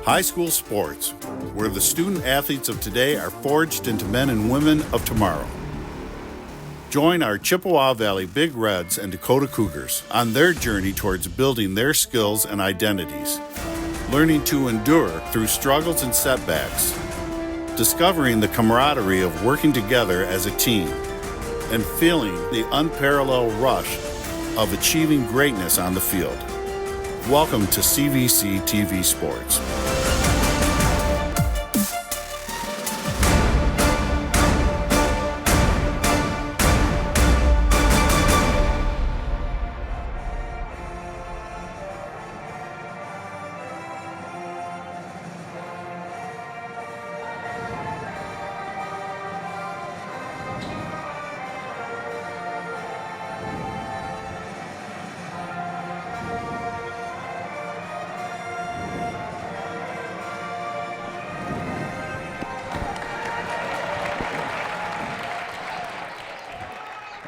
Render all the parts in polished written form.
High school sports, where the student athletes of today are forged into men and women of tomorrow. Join our Chippewa Valley Big Reds and Dakota Cougars on their journey towards building their skills and identities, learning to endure through struggles and setbacks, discovering the camaraderie of working together as a team, and feeling the unparalleled rush of achieving greatness on the field. Welcome to CVC TV Sports.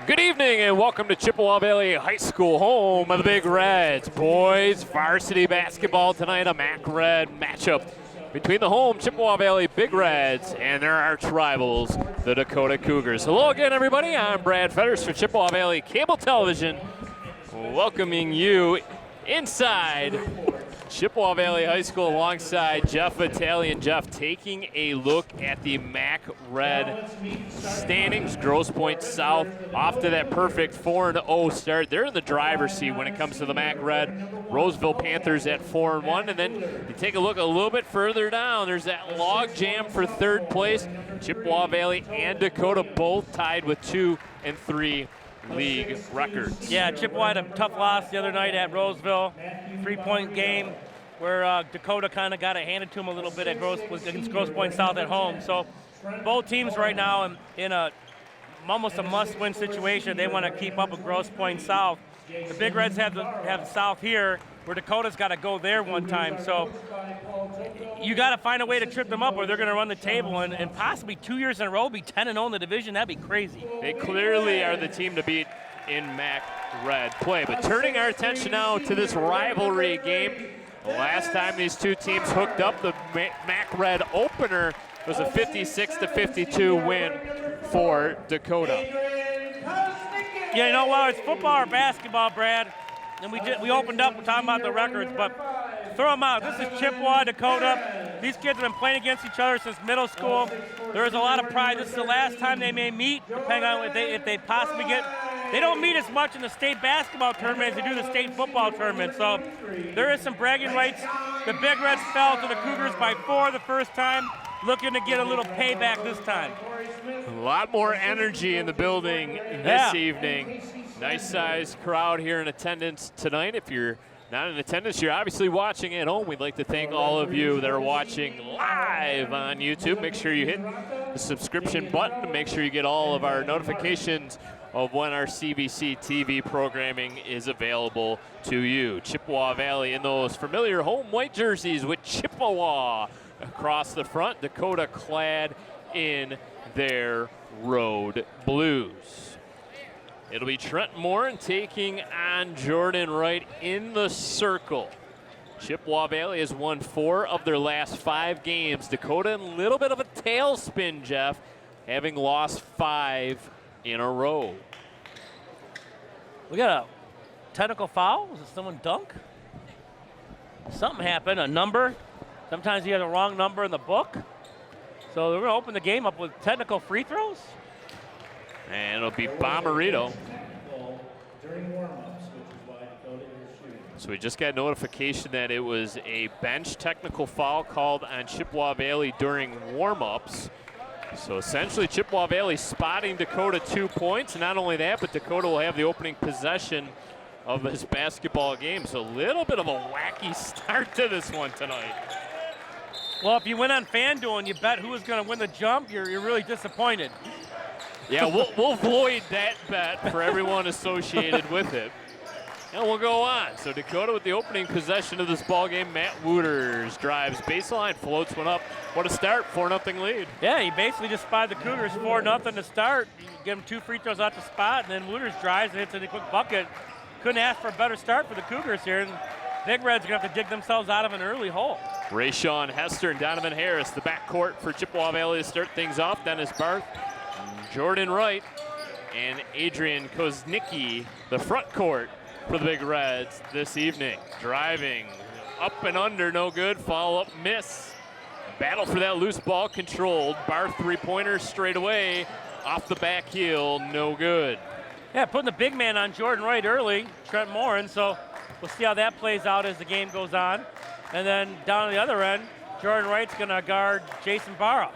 Good evening and welcome to Chippewa Valley High School, home of the Big Reds. Boys varsity basketball tonight, a MAC Red matchup between the home Chippewa Valley Big Reds and their arch rivals, the Dakota Cougars. Hello again, everybody. I'm Brad Fetters for Chippewa Valley Cable Television, welcoming you inside Chippewa Valley High School alongside Jeff Vitale. And Jeff, taking a look at the MAC Red standings. Grosse Pointe South off to that perfect 4-0 start. They're in the driver's seat when it comes to the MAC Red. Roseville Panthers at 4-1. And then you take a look a little bit further down. There's that log jam for third place. Chippewa Valley and Dakota both tied with 2 and 3 league records. Yeah, Chippewa had a tough loss the other night at Roseville. 3-point game where Dakota kind of got it handed to them a little bit against Grosse Pointe South at home. So both teams right now in almost a must-win situation. They want to keep up with Grosse Pointe South. The Big Reds have South here, where Dakota's got to go there one time. So you got to find a way to trip them up, or they're going to run the table and possibly 2 years in a row be 10-0 in the division. That'd be crazy. They clearly are the team to beat in MAC Red play. But turning our attention now to this rivalry game. The last time these two teams hooked up, the MAC Red opener was a 56-52 win for Dakota. Yeah, you know what? It's football or basketball, Brad. And we opened up talking about the records, but throw them out. This is Chippewa, Dakota. These kids have been playing against each other since middle school. There is a lot of pride. This is the last time they may meet, depending on if they possibly get. They don't meet as much in the state basketball tournament as they do the state football tournament. So there is some bragging rights. The Big Reds fell to the Cougars by 4 the first time, looking to get a little payback this time. A lot more energy in the building this evening. Nice sized crowd here in attendance tonight. If you're not in attendance, you're obviously watching at home. We'd like to thank all of you that are watching live on YouTube. Make sure you hit the subscription button to make sure you get all of our notifications of when our CVC TV programming is available to you. Chippewa Valley in those familiar home white jerseys with Chippewa across the front. Dakota clad in their road blues. It'll be Trent Morin taking on Jordan Wright in the circle. Chippewa Valley has won 4 of their last 5 games. Dakota in a little bit of a tailspin, Jeff, having lost 5 in a row. We got a technical foul. Was it someone dunk? Something happened, a number. Sometimes you have the wrong number in the book. So we're going to open the game up with technical free throws. And it'll be Bomarito. So we just got notification that it was a bench technical foul called on Chippewa Valley during warm-ups. So essentially Chippewa Valley spotting Dakota 2 points. Not only that, but Dakota will have the opening possession of this basketball game. So a little bit of a wacky start to this one tonight. Well, if you went on FanDuel and you bet who was going to win the jump, you're really disappointed. Yeah, we'll void that bet for everyone associated with it. And we'll go on. So Dakota with the opening possession of this ball game. Matt Wooters drives baseline, floats one up. What a start, 4-0 lead. Yeah, he basically just spotted the Cougars 4-0 to start. You give him 2 free throws out the spot, and then Wooters drives and hits a quick bucket. Couldn't ask for a better start for the Cougars here. And Big Reds are going to have to dig themselves out of an early hole. Rayshawn Hester and Donovan Harris, the backcourt for Chippewa Valley to start things off. Dennis Barth, Jordan Wright, and Adrian Koznicki, the front court for the Big Reds this evening. Driving, up and under, no good. Follow-up miss. Battle for that loose ball, controlled. Barth three-pointer straight away. Off the back heel, no good. Yeah, putting the big man on Jordan Wright early, Trent Morin, so we'll see how that plays out as the game goes on. And then down at the other end, Jordan Wright's going to guard Jason Barra.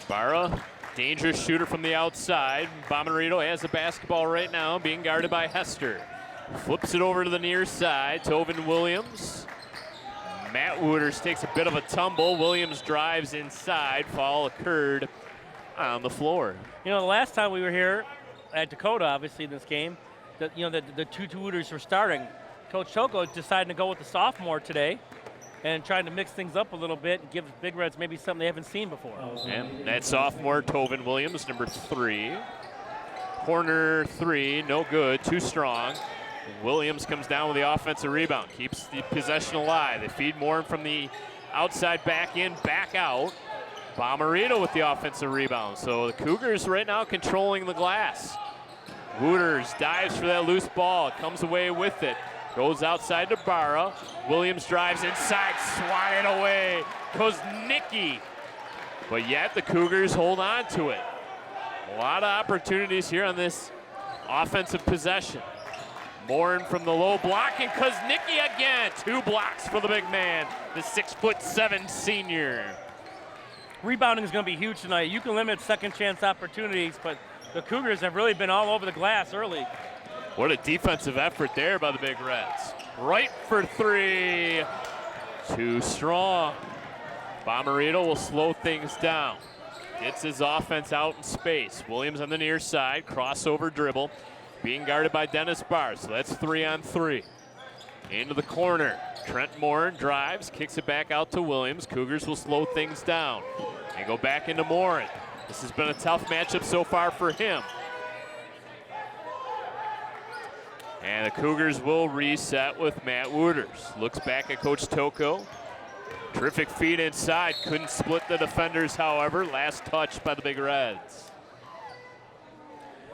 Barra, dangerous shooter from the outside. Bomarito has the basketball right now, being guarded by Hester. Flips it over to the near side. Tovin Williams. Matt Wooters takes a bit of a tumble. Williams drives inside. Foul occurred on the floor. You know, the last time we were here at Dakota, obviously in this game, the two Wooters were starting. Coach Choco decided to go with the sophomore today and trying to mix things up a little bit and give Big Reds maybe something they haven't seen before. And that sophomore, Tovin Williams, number 3. Corner 3, no good, too strong. Williams comes down with the offensive rebound, keeps the possession alive. They feed Morin from the outside back in, back out. Bomarito with the offensive rebound. So the Cougars right now controlling the glass. Wooters dives for that loose ball, comes away with it. Goes outside to Barra. Williams drives inside, swatted away. Koznicki. But yet the Cougars hold on to it. A lot of opportunities here on this offensive possession. Morin from the low block, and Koznicki again. 2 blocks for the big man, the 6'7" senior. Rebounding is going to be huge tonight. You can limit second chance opportunities, but the Cougars have really been all over the glass early. What a defensive effort there by the Big Reds. Right for 3. Too strong. Bomarito will slow things down. Gets his offense out in space. Williams on the near side, crossover dribble. Being guarded by Dennis Barr, so that's 3 on 3. Into the corner. Trent Morin drives, kicks it back out to Williams. Cougars will slow things down. And go back into Morin. This has been a tough matchup so far for him. And the Cougars will reset with Matt Wooters. Looks back at Coach Toko. Terrific feed inside. Couldn't split the defenders, however. Last touch by the Big Reds.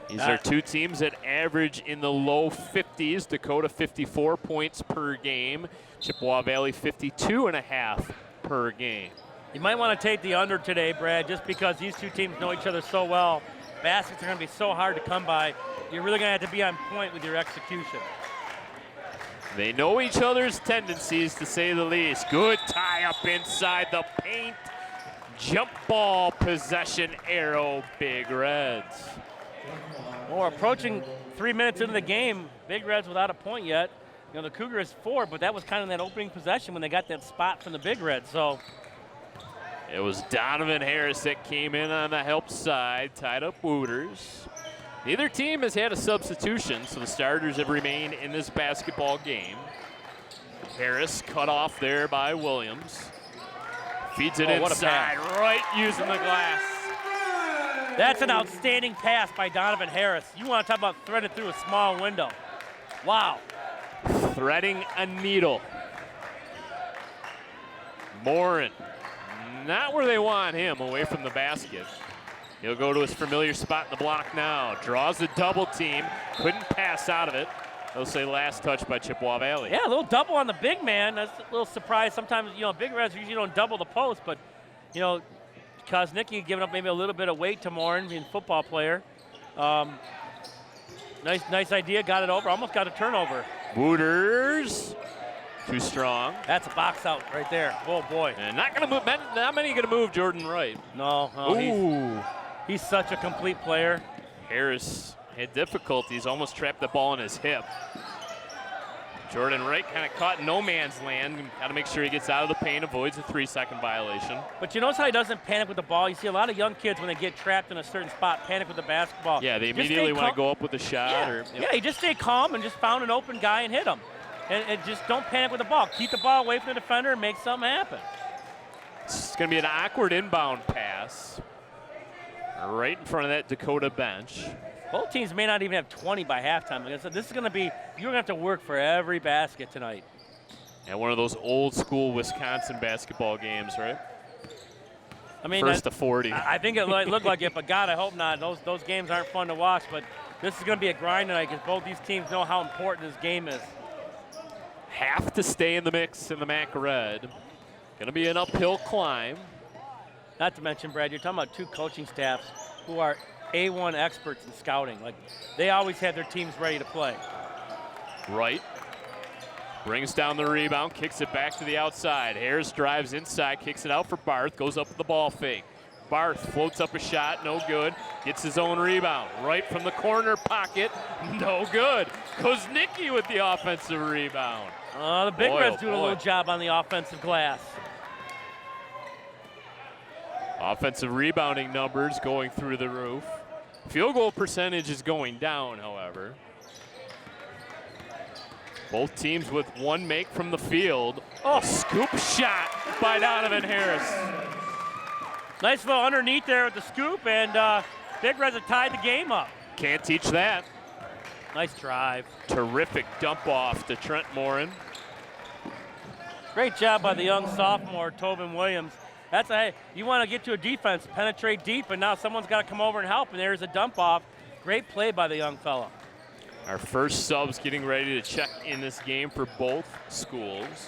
These are two teams that average in the low 50s. Dakota 54 points per game. Chippewa Valley 52.5 per game. You might want to take the under today, Brad, just because these two teams know each other so well. Baskets are going to be so hard to come by. You're really going to have to be on point with your execution. They know each other's tendencies, to say the least. Good tie up inside the paint. Jump ball possession arrow, Big Reds. Well, we're approaching 3 minutes into the game. Big Reds without a point yet. You know, the Cougars 4, but that was kind of that opening possession when they got that spot from the Big Reds. So it was Donovan Harris that came in on the help side, tied up Wooters. Neither team has had a substitution, so the starters have remained in this basketball game. Harris cut off there by Williams. Feeds it inside, right using the glass. That's an outstanding pass by Donovan Harris. You want to talk about threading through a small window. Wow. Threading a needle. Morin, not where they want him, away from the basket. He'll go to his familiar spot in the block now. Draws a double team, couldn't pass out of it. They'll say last touch by Chippewa Valley. Yeah, a little double on the big man. That's a little surprise. Sometimes, you know, Big Reds usually don't double the post, but, you know, Koznicki giving up maybe a little bit of weight to Morin, being a football player. Nice idea, got it over, almost got a turnover. Wooters, too strong. That's a box out right there. Oh boy. And not many gonna move Jordan Wright. No, he's such a complete player. Harris had difficulties, almost trapped the ball in his hip. Jordan Wright kind of caught no man's land. Got to make sure he gets out of the paint, avoids a 3-second violation. But you notice how he doesn't panic with the ball? You see a lot of young kids when they get trapped in a certain spot panic with the basketball. Yeah, they immediately want to go up with a shot. Yeah, you just stay calm and just found an open guy and hit him. And just don't panic with the ball. Keep the ball away from the defender and make something happen. It's going to be an awkward inbound pass right in front of that Dakota bench. Both teams may not even have 20 by halftime. Like I said, this is going to be, you're going to have to work for every basket tonight. And one of those old school Wisconsin basketball games, right? I mean, First to 40. I think it looked like it, but God, I hope not. Those games aren't fun to watch, but this is going to be a grind tonight because both these teams know how important this game is. Have to stay in the mix in the MAC Red. Going to be an uphill climb. Not to mention, Brad, you're talking about two coaching staffs who are A1 experts in scouting. Like, they always have their teams ready to play. Right. Brings down the rebound, kicks it back to the outside. Harris drives inside, kicks it out for Barth, goes up with the ball fake. Barth floats up a shot, no good. Gets his own rebound, right from the corner pocket, no good. Koznicki with the offensive rebound. The Big Reds doing a little job on the offensive glass. Offensive rebounding numbers going through the roof. Field goal percentage is going down, however. Both teams with one make from the field. Oh, scoop shot by Donovan Harris. Nice little underneath there with the scoop, and Big Reds have tied the game up. Can't teach that. Nice drive. Terrific dump off to Trent Morin. Great job by the young sophomore, Tobin Williams. That's hey, you want to get to a defense, penetrate deep, and now someone's got to come over and help, and there's a dump off. Great play by the young fella. Our first subs getting ready to check in this game for both schools.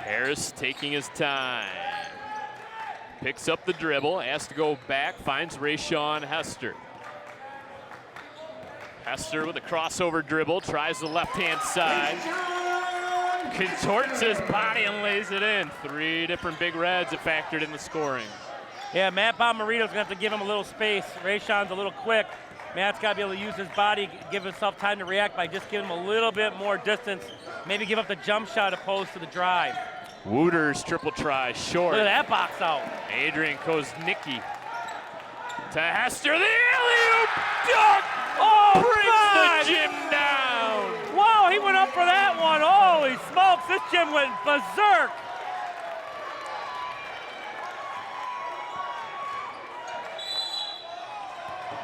Harris taking his time. Picks up the dribble, has to go back, finds Rayshawn Hester. Hester with a crossover dribble, tries the left-hand side. Contorts his body and lays it in. Three different Big Reds have factored in the scoring. Yeah, Matt Bomarito's gonna have to give him a little space. Rayshawn's a little quick. Matt's gotta be able to use his body, give himself time to react by just giving him a little bit more distance. Maybe give up the jump shot opposed to the drive. Wooters triple try short. Look at that box out. Adrian Koznicki to Hester, the alley-oop dunk! Oh, brings God. the gym down. Wow, he went up for that one. Holy smokes, this gym went berserk.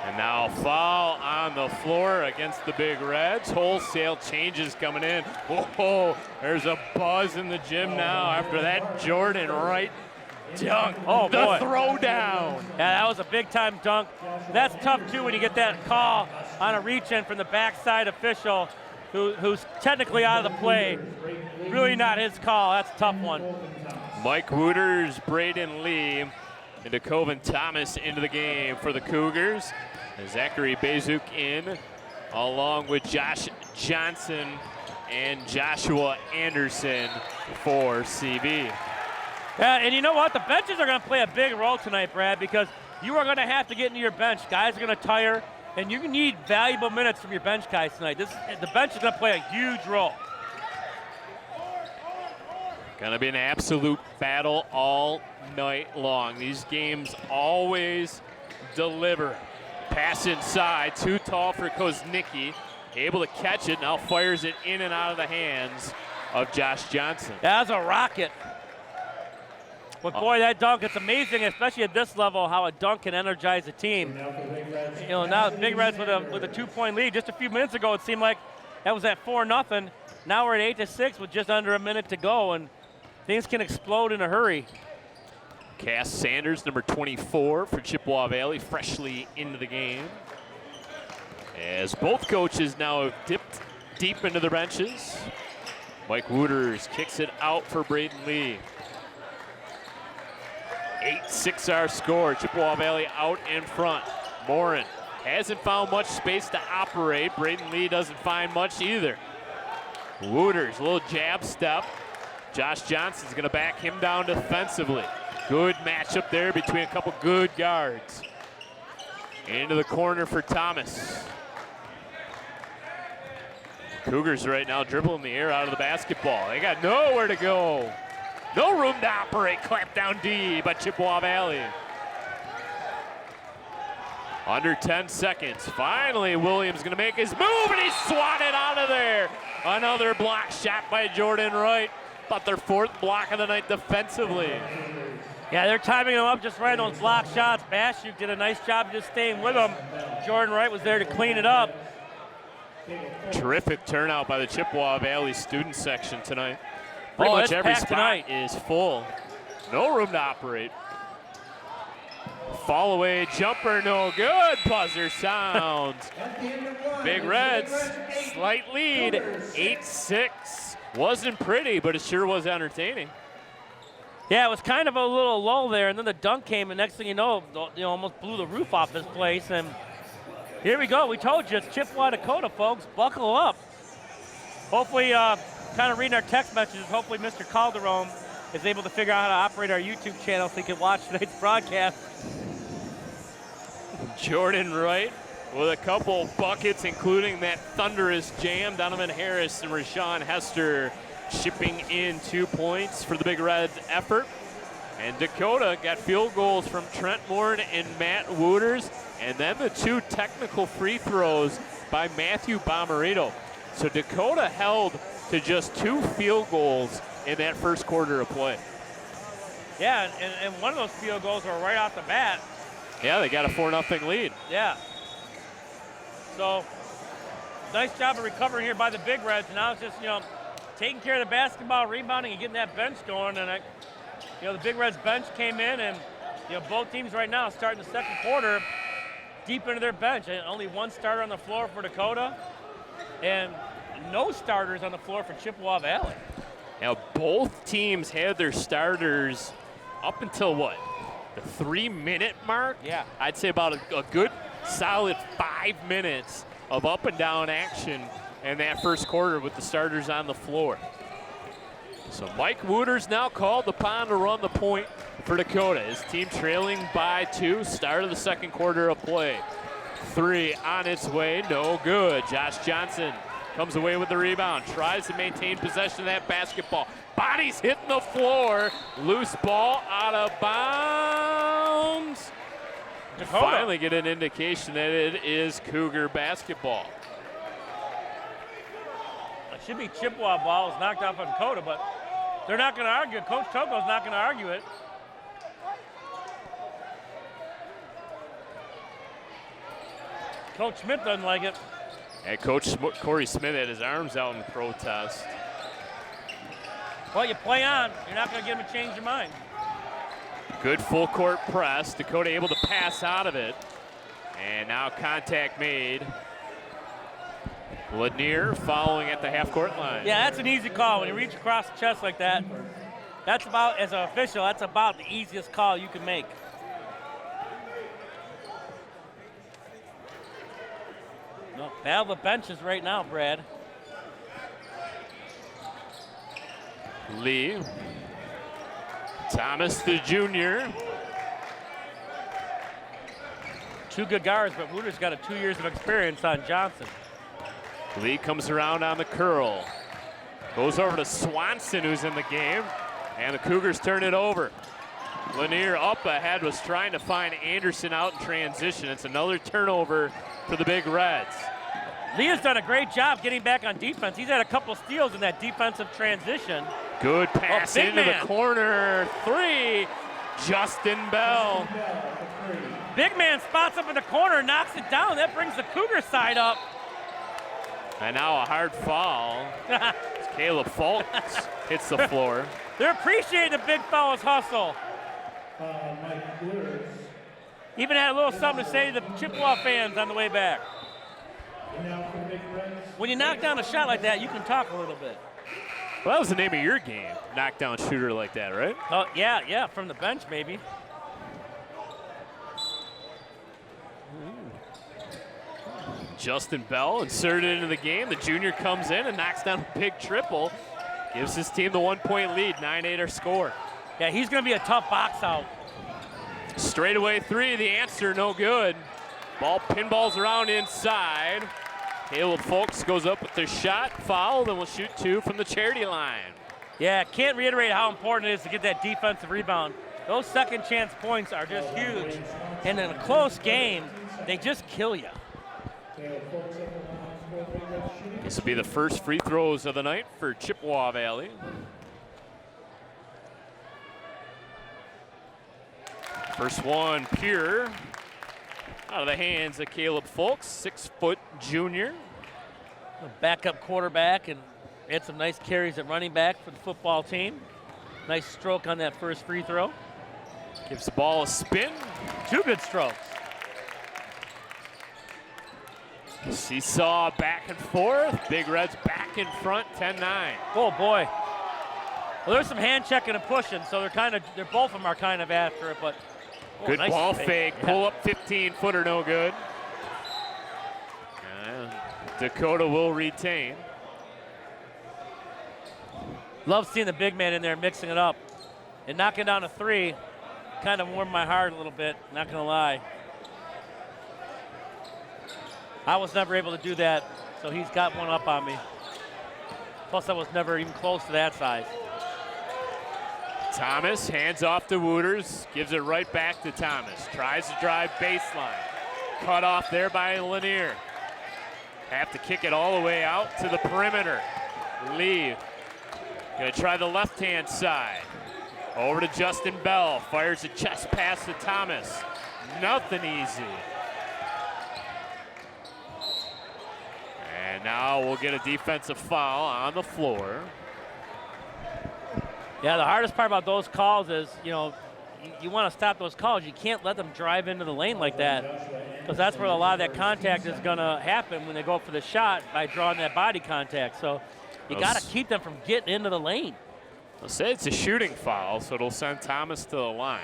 And now foul on the floor against the Big Reds. Wholesale changes coming in. Whoa, there's a buzz in the gym now after that Jordan Wright dunk. Oh, the boy. throwdown. Yeah, that was a big-time dunk. That's tough, too, when you get that call on a reach-in from the backside official who's technically out of the play. Really not his call. That's a tough one. Mike Wooters, Braden Lee, and DeCoven Thomas into the game for the Cougars. And Zachary Bezuk in, along with Josh Johnson and Joshua Anderson for CV. Yeah, and you know what? The benches are going to play a big role tonight, Brad, because you are going to have to get into your bench. Guys are going to tire, and you need valuable minutes from your bench guys tonight. The bench is going to play a huge role. Going to be an absolute battle all night long. These games always deliver. Pass inside, too tall for Koznicki. Able to catch it, now fires it in and out of the hands of Josh Johnson. That's a rocket. But boy, that dunk, it's amazing, especially at this level, how a dunk can energize a team. You know, now Big Reds with a 2-point lead. Just a few minutes ago, it seemed like that was at 4-0. Now we're at 8-6 with just under a minute to go, and things can explode in a hurry. Cass Sanders, number 24 for Chippewa Valley, freshly into the game. As both coaches now have dipped deep into the benches. Mike Wooters kicks it out for Braden Lee. 8-6 our score. Chippewa Valley out in front. Morin hasn't found much space to operate. Braden Lee doesn't find much either. Wooters, a little jab step. Josh Johnson's going to back him down defensively. Good matchup there between a couple good guards. Into the corner for Thomas. Cougars right now dribbling the air out of the basketball. They got nowhere to go. No room to operate. Clap down D by Chippewa Valley. Under 10 seconds. Finally, Williams going to make his move, and he's swatted out of there. Another block shot by Jordan Wright. About their fourth block of the night defensively. Yeah, they're timing them up just right on those block shots. Bashuk did a nice job just staying with them. Jordan Wright was there to clean it up. Terrific turnout by the Chippewa Valley student section tonight. Pretty much every spot tonight is full. No room to operate. Fall away jumper, no good. Buzzer sounds. Big Reds, slight lead, 8-6. Wasn't pretty, but it sure was entertaining. Yeah, it was kind of a little lull there, and then the dunk came, and next thing you know, almost blew the roof off this place. And here we go. We told you, it's Chippewa, Dakota, folks. Buckle up. Hopefully, kind of reading our text messages, hopefully Mr. Calderon is able to figure out how to operate our YouTube channel so he can watch tonight's broadcast. Jordan Wright with a couple buckets, including that thunderous jam. Donovan Harris and Rashawn Hester chipping in 2 points for the Big Reds effort. And Dakota got field goals from Trent Moore and Matt Wooters, and then the 2 technical free throws by Matthew Bomarito. So Dakota held to just 2 field goals in that first quarter of play. Yeah, and one of those field goals were right off the bat. Yeah, they got a 4-0 lead. Yeah. So, nice job of recovering here by the Big Reds. Now it's just, taking care of the basketball, rebounding, and getting that bench going. And, the Big Reds bench came in, and, both teams right now starting the second quarter deep into their bench. And only 1 starter on the floor for Dakota, and no starters on the floor for Chippewa Valley. Now, both teams had their starters up until what? The 3-minute mark? Yeah. I'd say about a good solid 5 minutes of up and down action in that first quarter with the starters on the floor. So Mike Wooters now called upon to run the point for Dakota. His team trailing by 2, start of the second quarter of play. 3 on its way, no good. Josh Johnson comes away with the rebound, tries to maintain possession of that basketball. Bodies hitting the floor, loose ball out of bounds. Dakota. Finally get an indication that it is Cougar basketball. It should be Chippewa ball. It's knocked off on Dakota, but they're not going to argue. Coach Toko's not going to argue it. Coach Smith doesn't like it. And Coach Corey Smith had his arms out in protest. Well, you play on. You're not going to get him to change your mind. Good full court press. Dakota able to pass out of it. And now contact made. Lanier following at the half-court line. Yeah, that's an easy call. When you reach across the chest like that, that's about, as an official, that's about the easiest call you can make. No, battle of the benches right now, Brad. Lee. Thomas, the junior. 2 good guards, but Wooters got 2 years of experience on Johnson. Lee comes around on the curl. Goes over to Swanson, who's in the game. And the Cougars turn it over. Lanier up ahead, was trying to find Anderson out in transition. It's another turnover for the Big Reds. Lee has done a great job getting back on defense. He's had a couple steals in that defensive transition. Good pass into the corner. 3, Justin Bell. Big man spots up in the corner, knocks it down. That brings the Cougar side up. And now a hard foul. Caleb Fultz hits the floor. They're appreciating the big fella's hustle. Even had a little something to say to the Chippewa fans on the way back. When you knock down a shot like that, you can talk a little bit. Well, that was the name of your game, knockdown shooter like that, right? Oh, yeah, from the bench maybe. Justin Bell inserted into the game. The junior comes in and knocks down a big triple. Gives his team the 1-point lead, 9-8 our score. Yeah, he's going to be a tough box out. Straightaway 3, the answer, no good. Ball pinballs around inside. Caleb Fultz goes up with the shot, foul, then will shoot 2 from the charity line. Yeah, can't reiterate how important it is to get that defensive rebound. Those second chance points are just huge. And in a close game, they just kill you. This will be the first free throws of the night for Chippewa Valley. First one, pure, out of the hands of Caleb Folks, 6-foot junior. A backup quarterback and had some nice carries at running back for the football team. Nice stroke on that first free throw. Gives the ball a spin. 2 good strokes. Seesaw back and forth. Big Reds back in front, 10-9. Oh boy. Well, there's some hand checking and pushing, so they're both of them are kind of after it, but good nice ball fake. fake. Yeah. Pull up 15-footer, no good. Dakota will retain. Love seeing the big man in there mixing it up. And knocking down a 3 kind of warmed my heart a little bit, not gonna lie. I was never able to do that, so he's got one up on me. Plus I was never even close to that size. Thomas hands off to Wooters, gives it right back to Thomas. Tries to drive baseline. Cut off there by Lanier. Have to kick it all the way out to the perimeter. Lee gonna try the left-hand side. Over to Justin Bell, fires a chest pass to Thomas. Nothing easy. And now we'll get a defensive foul on the floor. Yeah, the hardest part about those calls is, you want to stop those calls. You can't let them drive into the lane like that, because that's where a lot of that contact is going to happen when they go for the shot by drawing that body contact. So you got to keep them from getting into the lane. I'll say it's a shooting foul, so it'll send Thomas to the line.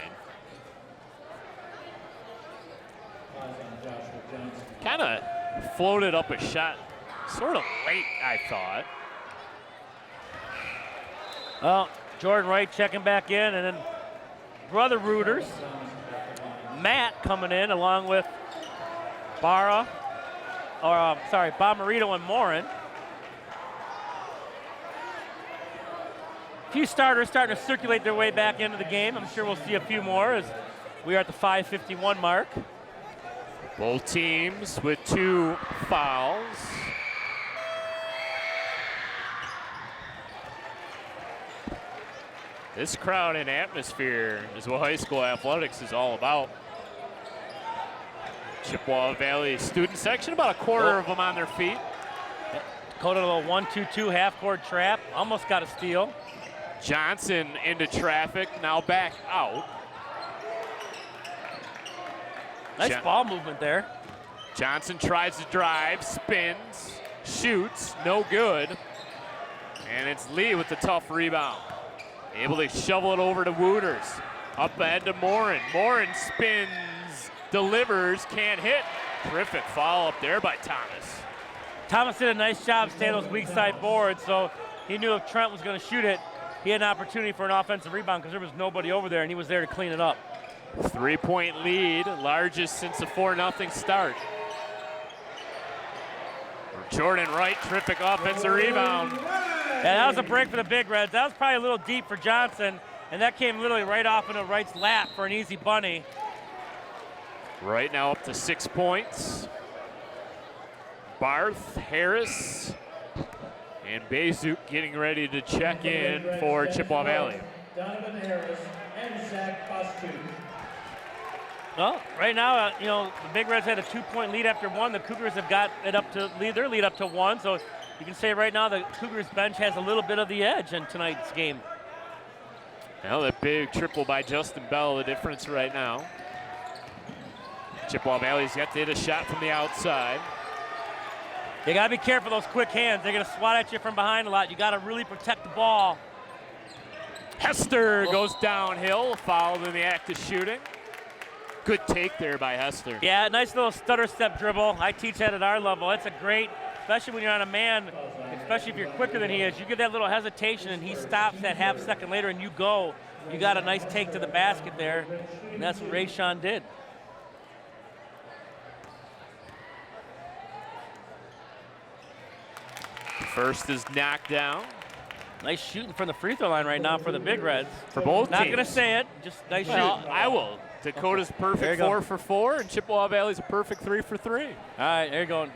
Kind of floated up a shot, sort of late, I thought. Well, Jordan Wright checking back in, and then brother Rooters, Matt coming in along with Bomarito and Morin. A few starters starting to circulate their way back into the game. I'm sure we'll see a few more as we are at the 5:51 mark. Both teams with 2 fouls. This crowd and atmosphere is what high school athletics is all about. Chippewa Valley student section, about a quarter of them on their feet. Dakota, a little 1-2-2 half-court trap, almost got a steal. Johnson into traffic, now back out. Nice ball movement there. Johnson tries to drive, spins, shoots, no good. And it's Lee with the tough rebound. Able to shovel it over to Wooters. Up ahead to Morin. Morin spins, delivers, can't hit. Terrific foul up there by Thomas. Thomas did a nice job staying those weak side boards, so he knew if Trent was going to shoot it, he had an opportunity for an offensive rebound because there was nobody over there, and he was there to clean it up. 3-point lead, largest since the 4-0 start. Jordan Wright, terrific offensive rebound. Yeah, that was a break for the Big Reds. That was probably a little deep for Johnson, and that came literally right off into Wright's lap for an easy bunny. Right now up to 6 points. Barth, Harris, and Bezuk getting ready to check in for Chippewa Valley. Donovan Harris and Zach Pastu. Well, right now, the Big Reds had a 2-point lead after 1. The Cougars have got it up to their lead up to 1. So you can say right now the Cougars bench has a little bit of the edge in tonight's game. Well, that big triple by Justin Bell, the difference right now. Chippewa Valley's got to hit a shot from the outside. You got to be careful of those quick hands. They're going to swat at you from behind a lot. You got to really protect the ball. Hester goes downhill, fouled in the act of shooting. Good take there by Hester. Yeah, nice little stutter step dribble. I teach that at our level. That's a great, especially when you're on a man, especially if you're quicker than he is. You get that little hesitation and he stops that half second later and you go. You got a nice take to the basket there, and that's what Rayshawn did. First is knocked down. Nice shooting from the free throw line right now for the Big Reds. For both Not teams. going to say it, just nice shooting. I will. Dakota's perfect 4 for 4, and Chippewa Valley's a perfect 3 for 3. All right, there you go.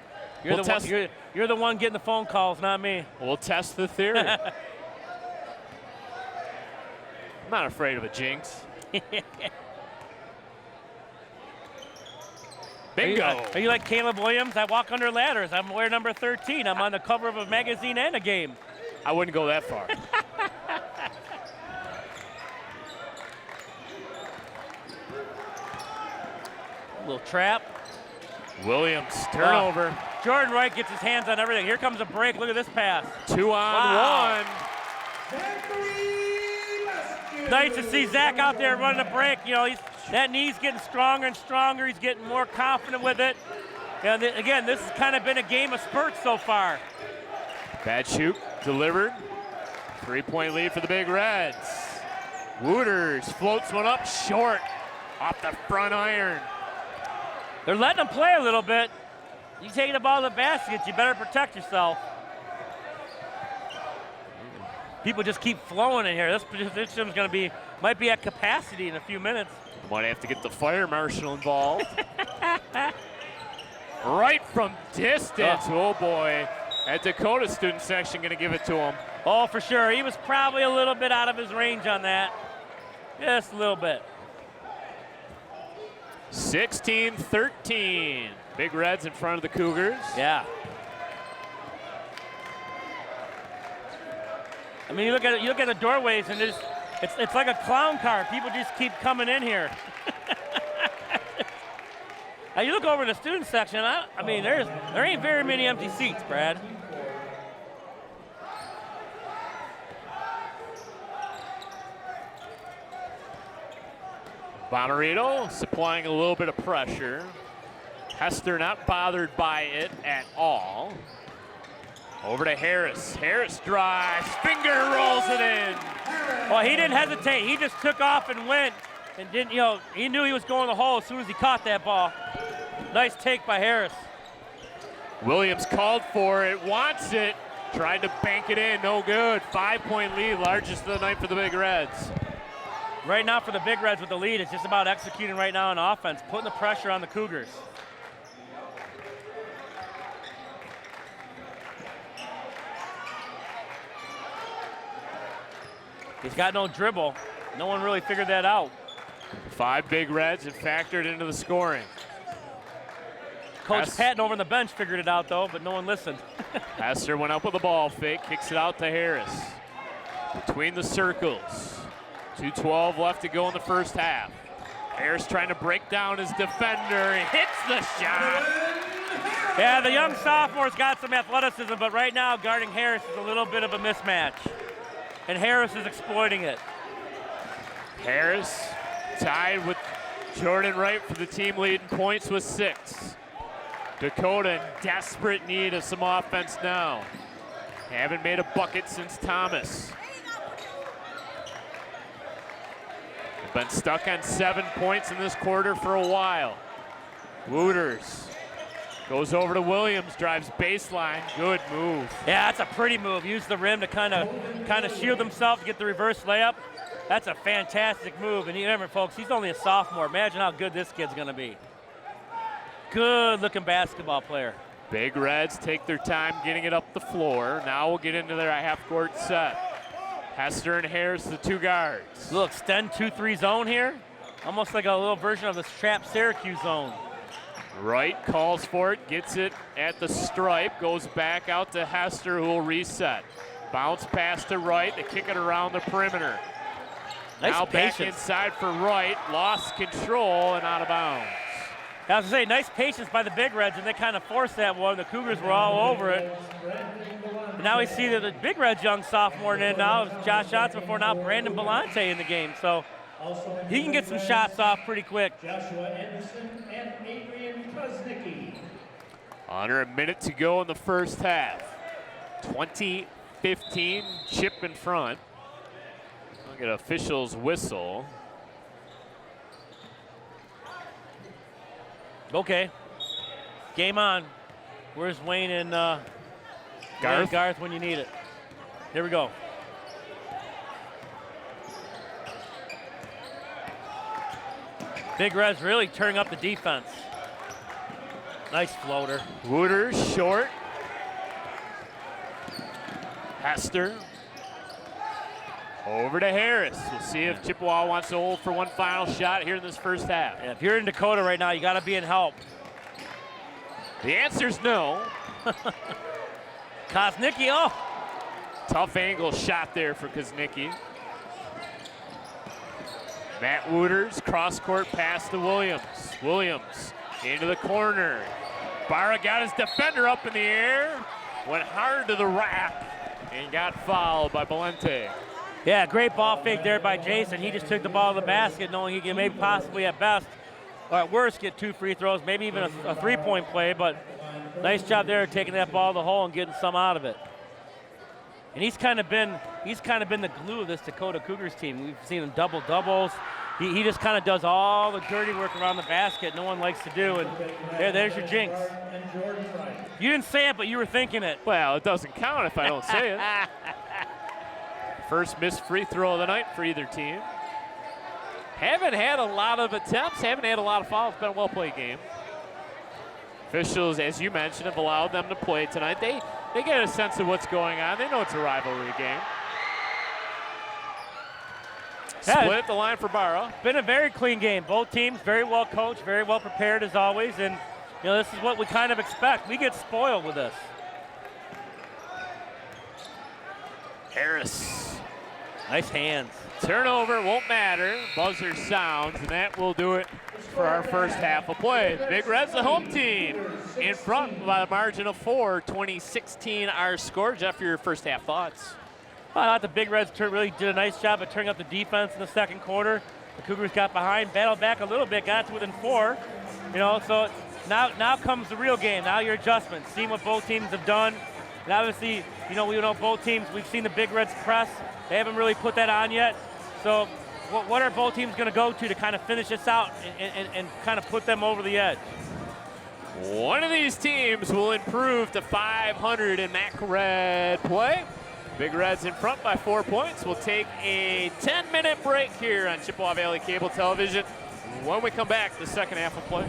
You're the one getting the phone calls, not me. We'll test the theory. I'm not afraid of a jinx. Bingo. Are you like Caleb Williams? I walk under ladders. I'm wearing number 13. I'm on the cover of a magazine and a game. I wouldn't go that far. Little trap. Williams, turnover. Jordan Wright gets his hands on everything. Here comes a break. Look at this pass. 2 on 1. Nice to see Zach out there running a break. You know, that knee's getting stronger and stronger. He's getting more confident with it. And again, this has kind of been a game of spurts so far. Bad shoot, delivered. 3-point lead for the Big Reds. Wooters floats one up short off the front iron. They're letting them play a little bit. You taking the ball to the basket, you better protect yourself. People just keep flowing in here. This position is going to be, might be at capacity in a few minutes. Might have to get the fire marshal involved. Right from distance, oh boy. That Dakota student section going to give it to him. Oh, for sure. He was probably a little bit out of his range on that. Just a little bit. 16-13. Big Reds in front of the Cougars. Yeah. I mean, you look at the doorways, and it's like a clown car. People just keep coming in here. Now you look over the student section. I mean, there ain't very many empty seats, Brad. Bomarito supplying a little bit of pressure. Hester not bothered by it at all. Over to Harris. Harris drives, finger rolls it in. Well, he didn't hesitate. He just took off and went, and didn't. You know, he knew he was going to the hole as soon as he caught that ball. Nice take by Harris. Williams called for it, wants it, tried to bank it in, no good. 5-point lead, largest of the night for the Big Reds. Right now for the Big Reds with the lead, it's just about executing right now on offense, putting the pressure on the Cougars. He's got no dribble. No one really figured that out. 5 Big Reds have factored into the scoring. Coach Patton over on the bench figured it out, though, but no one listened. Hester went up with the ball fake, kicks it out to Harris. Between the circles. 2:12 left to go in the first half. Harris trying to break down his defender. He hits the shot. Yeah, the young sophomore's got some athleticism, but right now guarding Harris is a little bit of a mismatch. And Harris is exploiting it. Harris tied with Jordan Wright for the team lead in points with 6. Dakota in desperate need of some offense now. Haven't made a bucket since Thomas. Been stuck on 7 points in this quarter for a while. Wooters goes over to Williams, drives baseline. Good move. Yeah, that's a pretty move. Use the rim to kind of shield himself to get the reverse layup. That's a fantastic move. And remember, folks, he's only a sophomore. Imagine how good this kid's going to be. Good-looking basketball player. Big Reds take their time getting it up the floor. Now we'll get into their half-court set. Hester and Harris, the 2 guards. Little extend 2-3 zone here. Almost like a little version of the trap Syracuse zone. Wright calls for it, gets it at the stripe, goes back out to Hester, who will reset. Bounce pass to Wright, they kick it around the perimeter. Nice now patience. Back inside for Wright, lost control and out of bounds. I was going to say, nice patience by the Big Reds, and they kind of forced that one. The Cougars were all over it. And now we see that the Big Reds young sophomore in now, Josh Johnson before now, Brandon Belante in the game. So he can get some shots off pretty quick. Joshua Anderson and Adrian Koznicki. Under a minute to go in the first half. 20-15, Chip in front. Look at officials whistle. Okay, game on. Where's Wayne and Garth when you need it? Here we go. Big Reds really turning up the defense. Nice floater. Wooters short. Hester. Over to Harris. We'll see if Chippewa wants to hold for one final shot here in this first half. And if you're in Dakota right now, you got to be in help. The answer's no. Koznicki, oh. Tough angle shot there for Koznicki. Matt Wooters, cross-court pass to Williams. Williams into the corner. Barra got his defender up in the air, went hard to the rack, and got fouled by Valente. Yeah, great ball fake there by Jason. He just took the ball to the basket knowing he can maybe possibly at best, or at worst, get 2 free throws, maybe even a 3-point play, but nice job there taking that ball to the hole and getting some out of it. And he's kind of been the glue of this Dakota Cougars team. We've seen him double-doubles. He just kind of does all the dirty work around the basket no one likes to do, and there's your jinx. You didn't say it, but you were thinking it. Well, it doesn't count if I don't say it. First missed free throw of the night for either team. Haven't had a lot of attempts, haven't had a lot of fouls. Been a well-played game. Officials, as you mentioned, have allowed them to play tonight. They get a sense of what's going on. They know it's a rivalry game. Split at the line for Barra. Been a very clean game. Both teams very well coached, very well prepared as always, and this is what we kind of expect. We get spoiled with this. Harris. Nice hands. Turnover won't matter. Buzzer sounds, and that will do it for our first half of play. Big Red's the home team in front by a margin of 4. 2016 our score. Jeff, your first half thoughts? I thought the Big Reds really did a nice job of turning up the defense in the second quarter. The Cougars got behind, battled back a little bit, got to within 4. So now comes the real game. Now your adjustments, seeing what both teams have done. And obviously, we know both teams, we've seen the Big Reds press. They haven't really put that on yet. So what are both teams going to go to kind of finish this out and kind of put them over the edge? One of these teams will improve to 500 in MAC Red play. Big Reds in front by 4 points. We'll take a 10-minute break here on Chippewa Valley Cable Television. When we come back, the second half of play.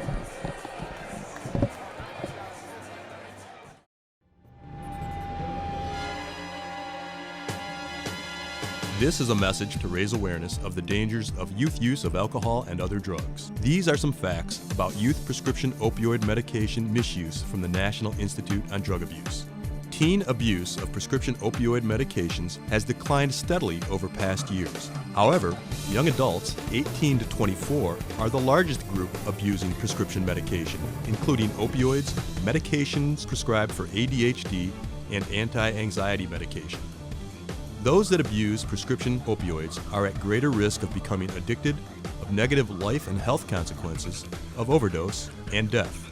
This is a message to raise awareness of the dangers of youth use of alcohol and other drugs. These are some facts about youth prescription opioid medication misuse from the National Institute on Drug Abuse. Teen abuse of prescription opioid medications has declined steadily over past years. However, young adults 18 to 24 are the largest group abusing prescription medication, including opioids, medications prescribed for ADHD, and anti-anxiety medication. Those that abuse prescription opioids are at greater risk of becoming addicted, of negative life and health consequences, of overdose, and death.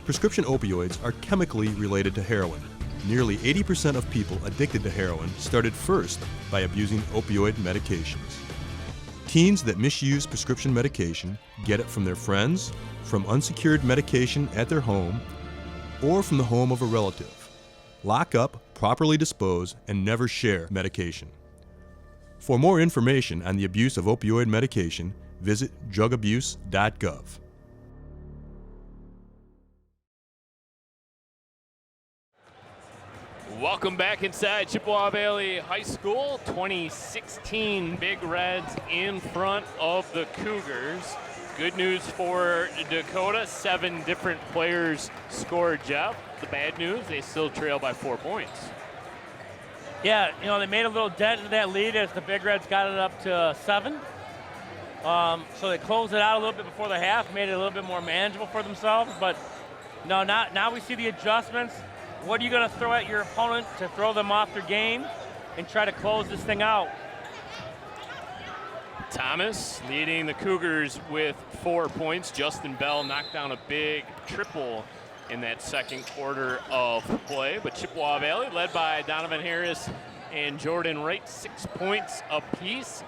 Prescription opioids are chemically related to heroin. Nearly 80% of people addicted to heroin started first by abusing opioid medications. Teens that misuse prescription medication get it from their friends, from unsecured medication at their home, or from the home of a relative. Lock up, properly dispose, and never share medication. For more information on the abuse of opioid medication, visit drugabuse.gov. Welcome back inside Chippewa Valley High School. 2016 Big Reds in front of the Cougars. Good news for Dakota, 7 different players scored, Jeff. The bad news, they still trail by 4 points. Yeah, they made a little dent in that lead as the Big Reds got it up to 7. So they closed it out a little bit before the half, made it a little bit more manageable for themselves. But now we see the adjustments. What are you going to throw at your opponent to throw them off their game and try to close this thing out? Thomas leading the Cougars with 4 points. Justin Bell knocked down a big triple in that second quarter of play. But Chippewa Valley, led by Donovan Harris and Jordan Wright, 6 points apiece,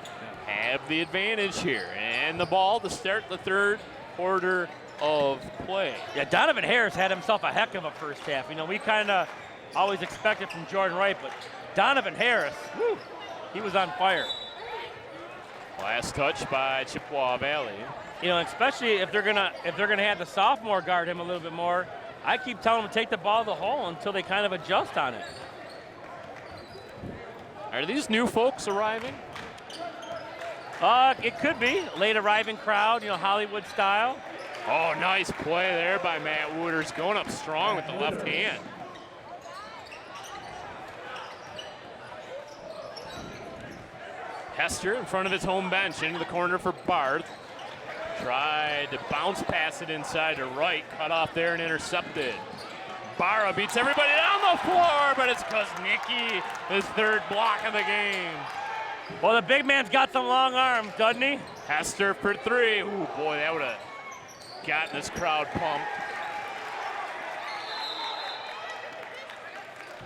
have the advantage here. And the ball to start the third quarter of play. Yeah, Donovan Harris had himself a heck of a first half. We kind of always expected from Jordan Wright, but Donovan Harris, whew, he was on fire. Last touch by Chippewa Valley. Especially if they're gonna have the sophomore guard him a little bit more. I keep telling them to take the ball to the hole until they kind of adjust on it. Are these new folks arriving? It could be late arriving crowd, Hollywood style. Oh, nice play there by Matt Wooters, going up strong with the left hand. Hester in front of his home bench, into the corner for Barth. Tried to bounce pass it inside to right, cut off there and intercepted. Barra beats everybody down the floor, but it's Kuznicki, his third block of the game. Well, the big man's got some long arms, doesn't he? Hester for three. Ooh, boy, that would have gotten this crowd pumped.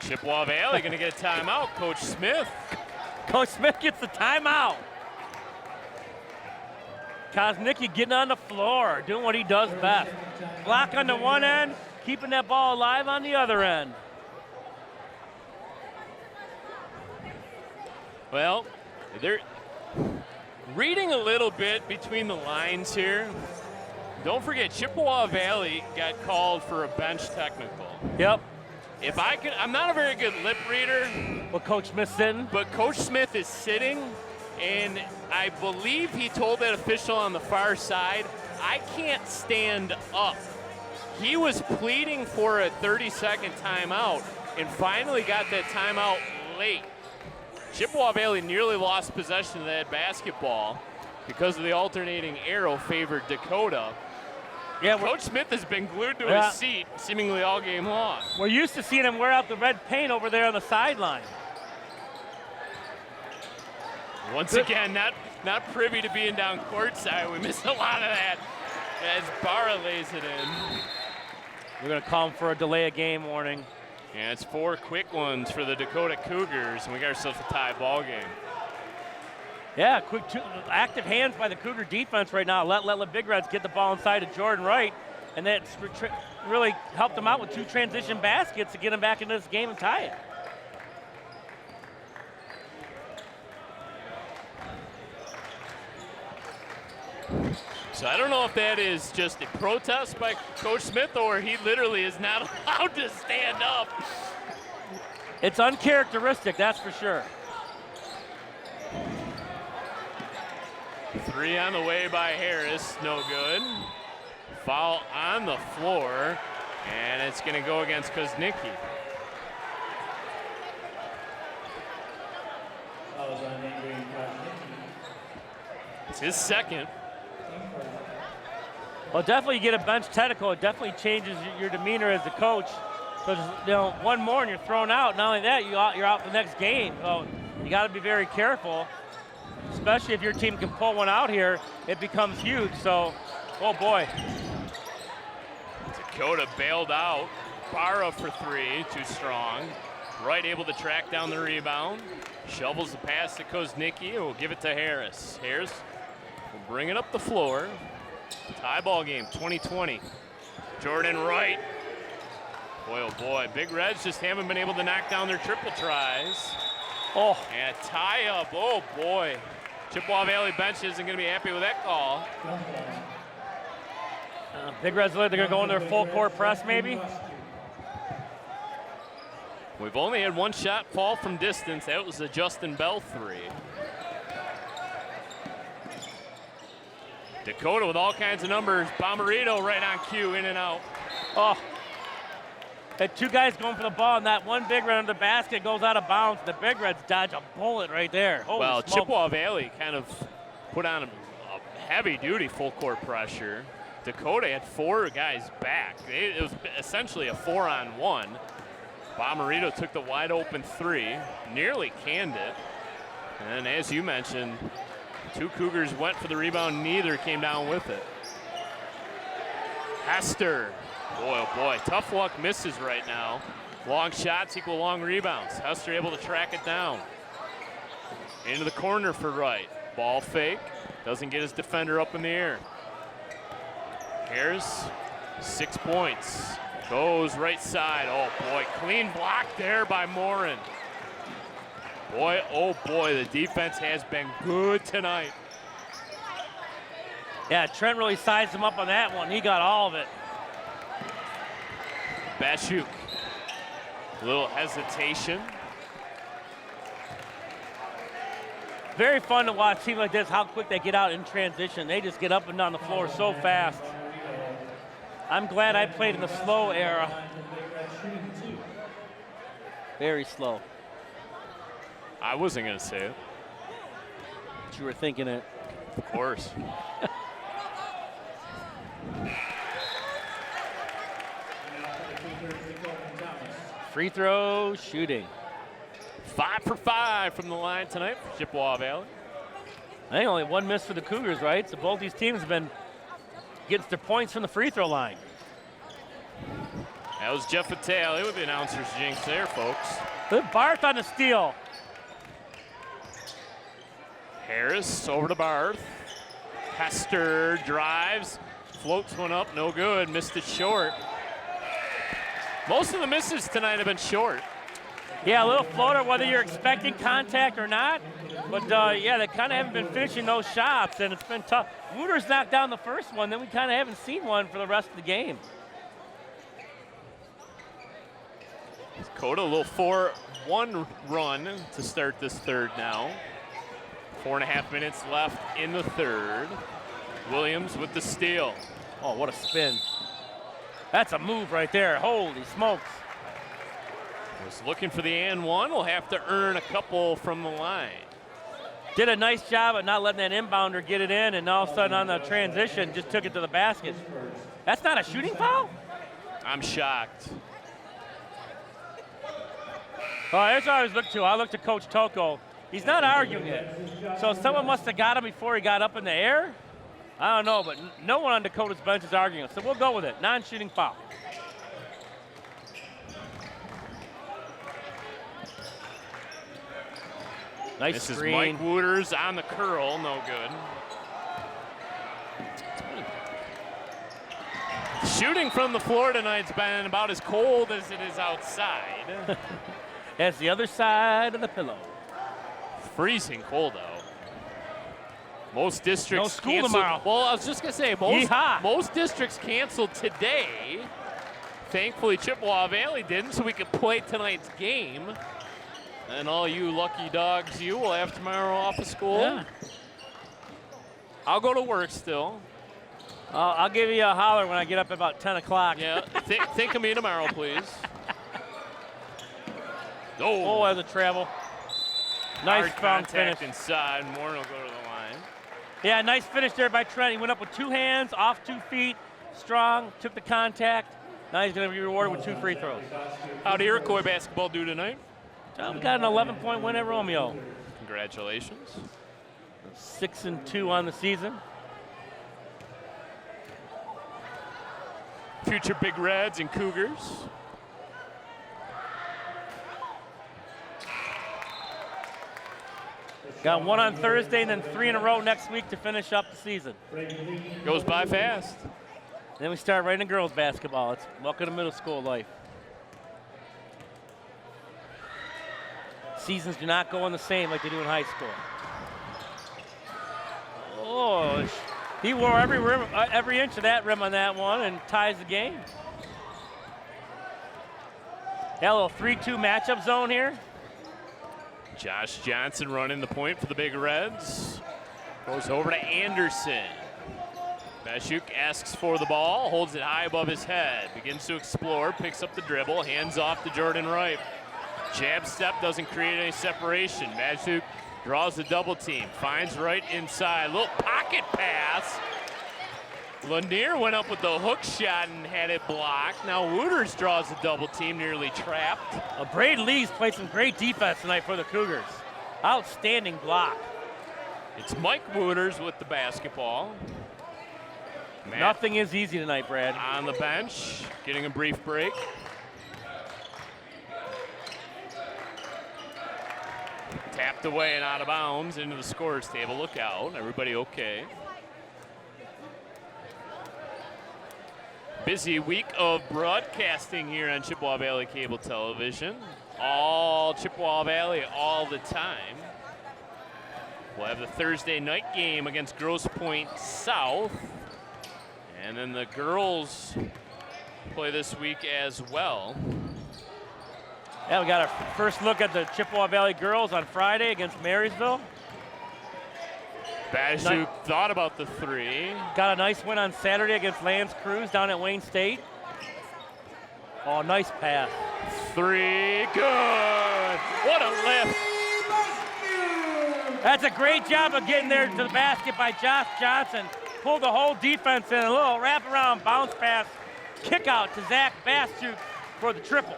Chippewa Valley going to get a timeout. Coach Smith. Coach Smith gets the timeout. Kuznicki getting on the floor, doing what he does best. Block on the one end, keeping that ball alive on the other end. Well, they're reading a little bit between the lines here. Don't forget, Chippewa Valley got called for a bench technical. Yep. If I could, I'm not a very good lip reader. But Coach Smith's sitting. But Coach Smith is sitting, and I believe he told that official on the far side, I can't stand up. He was pleading for a 30-second timeout and finally got that timeout late. Chippewa Valley nearly lost possession of that basketball because of the alternating arrow favored Dakota. Yeah, Coach Smith has been glued to his seat seemingly all game long. We're used to seeing him wear out the red paint over there on the sideline. Once again, not privy to being down courtside. We missed a lot of that as Barra lays it in. We're going to call him for a delay of game warning. And it's 4 quick ones for the Dakota Cougars, and we got ourselves a tie ball game. Yeah, quick active hands by the Cougar defense right now. Let the Big Reds get the ball inside to Jordan Wright, and that's really helped them out with 2 transition baskets to get them back into this game and tie it. So I don't know if that is just a protest by Coach Smith or he literally is not allowed to stand up. It's uncharacteristic, that's for sure. 3 on the way by Harris, no good. Foul on the floor, and it's going to go against Kuznicki. It's his second. Well, definitely you get a bench technical. It definitely changes your demeanor as a coach. Because one more and you're thrown out. Not only that, you're out the next game. So you got to be very careful, especially if your team can pull one out here. It becomes huge. So, oh boy. Dakota bailed out. Barra for 3, too strong. Wright able to track down the rebound. Shovels the pass to Kuznicki. We'll give it to Harris. Harris will bring it up the floor. Tie ball game, 20-20. Jordan Wright. Boy, oh boy, Big Reds just haven't been able to knock down their triple tries. Oh. And a tie up, oh boy. Chippewa Valley bench isn't gonna be happy with that call. Big Reds, they're gonna go in their full court press maybe. We've only had 1 shot fall from distance. That was a Justin Bell 3. Dakota with all kinds of numbers. Bomarito right on cue, in and out. Oh. Had 2 guys going for the ball, and that one Big Red under the basket goes out of bounds. The Big Reds dodge a bullet right there. Holy well, smoke. Chippewa Valley kind of put on a heavy-duty full-court pressure. Dakota had 4 guys back. It was essentially a 4-on-1. Bomarito took the wide-open 3, nearly canned it. And as you mentioned, 2 Cougars went for the rebound, neither came down with it. Hester, boy, oh boy, tough luck misses right now. Long shots equal long rebounds. Hester able to track it down. Into the corner for Wright. Ball fake, doesn't get his defender up in the air. Harris, 6 points. Goes right side, oh boy, clean block there by Morin. Boy, oh boy, the defense has been good tonight. Yeah, Trent really sized him up on that one. He got all of it. Bashuk, a little hesitation. Very fun to watch teams like this, how quick they get out in transition. They just get up and down the floor so fast. I'm glad I played in the slow era. Very slow. I wasn't going to say it. But you were thinking it. Of course. Free throw shooting. 5 for 5 from the line tonight for Chippewa Valley. I think only one miss for the Cougars, right? So both these teams have been getting their points from the free throw line. That was Jeff Vitale with the announcer's jinx there, folks. Good Barth on the steal. Harris over to Barth. Hester drives, floats one up, no good, missed it short. Most of the misses tonight have been short. Yeah, a little floater, whether you're expecting contact or not. But yeah, they kind of haven't been finishing those shots, and it's been tough. Wooters knocked down the first one, then we kind of haven't seen one for the rest of the game. Dakota, a little 4-1 run to start this third now. 4.5 minutes left in the third. Williams with the steal. Oh, what a spin. That's a move right there. Holy smokes. Was looking for the and one. Will have to earn a couple from the line. Did a nice job at not letting that inbounder get it in, and all of a sudden on the transition just took it to the basket. That's not a shooting foul? I'm shocked. Oh, that's what I was looking to. I looked to Coach Toko. He's not arguing it. So someone must have got him before he got up in the air? I don't know, but no one on Dakota's bench is arguing it. So we'll go with it. Non-shooting foul. Nice this screen. Is Mike Wooters on the curl, no good. Shooting from the floor tonight's been about as cold as it is outside. That's the other side of the pillow. Freezing cold out. Most districts no school canceled. tomorrow. Well, I was just gonna say most districts canceled today. Thankfully, Chippewa Valley didn't, so we could play tonight's game. And all you lucky dogs, you will have tomorrow off of school. Yeah. I'll go to work still. I'll give you a holler when I get up at about 10 o'clock. Yeah, think of me tomorrow, please. Oh, as a travel. Nice hard strong contact finish. Inside, Warren will go to the line. Yeah, nice finish there by Trent. He went up with 2 hands, off 2 feet, strong, took the contact. Now he's going to be rewarded with 2 free throws. How did Iroquois basketball do tonight? We got an 11-point win at Romeo. Congratulations. 6-2 on the season. Future Big Reds and Cougars. Got 1 on Thursday and then 3 in a row next week to finish up the season. Goes by fast. Then we start right into girls basketball. It's welcome to middle school life. Seasons do not go on the same like they do in high school. Oh, he wore every inch of that rim on that one and ties the game. Got a little 3-2 matchup zone here. Josh Johnson running the point for the Big Reds. Goes over to Anderson. Bashuk asks for the ball, holds it high above his head, begins to explore, picks up the dribble, hands off to Jordan Wright. Jab step doesn't create any separation. Bashuk draws the double team, finds Wright inside. Little pocket pass. Lanier went up with the hook shot and had it blocked. Now Wooters draws the double team, nearly trapped. Braid Lee's played some great defense tonight for the Cougars. Outstanding block. It's Mike Wooters with the basketball. Matt Nothing is easy tonight, Brad. on the bench, getting a brief break. Tapped away and out of bounds into the scorer's table. Look out. Everybody okay? Busy week of broadcasting here on Chippewa Valley Cable Television. All Chippewa Valley all the time. We'll have the Thursday night game against Grosse Pointe South. And then the girls play this week as well. Yeah, we got our first look at the Chippewa Valley girls on Friday against Marysville. Bazuk thought about the three. Got a nice win on Saturday against Lance Cruz down at Wayne State. Oh, nice pass. Three, good. What a lift. That's a great job of getting there to the basket by Josh Johnson. Pulled the whole defense in, a little wraparound bounce pass, kick out to Zach Bazuk for the triple.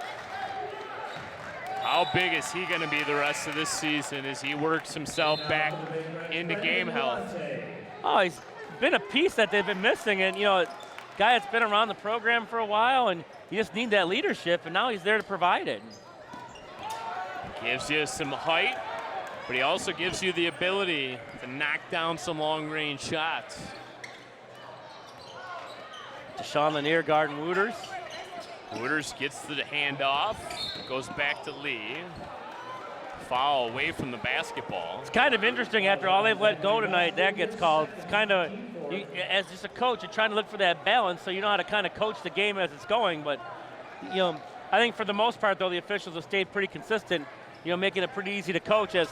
How big is he going to be the rest of this season as he works himself back into game health? Oh, he's been a piece that they've been missing, and you know, a guy that's been around the program for a while, and you just need that leadership, and now he's there to provide it. Gives you some height, but he also gives you the ability to knock down some long-range shots. Deshaun Lanier guarding Wooters. Wooters gets the handoff, goes back to Lee. Foul away from the basketball. It's kind of interesting after all they've let go tonight, that gets called. It's kind of, as just a coach, you're trying to look for that balance so you know how to kind of coach the game as it's going. But, you know, I think for the most part, though, the officials have stayed pretty consistent, you know, making it pretty easy to coach as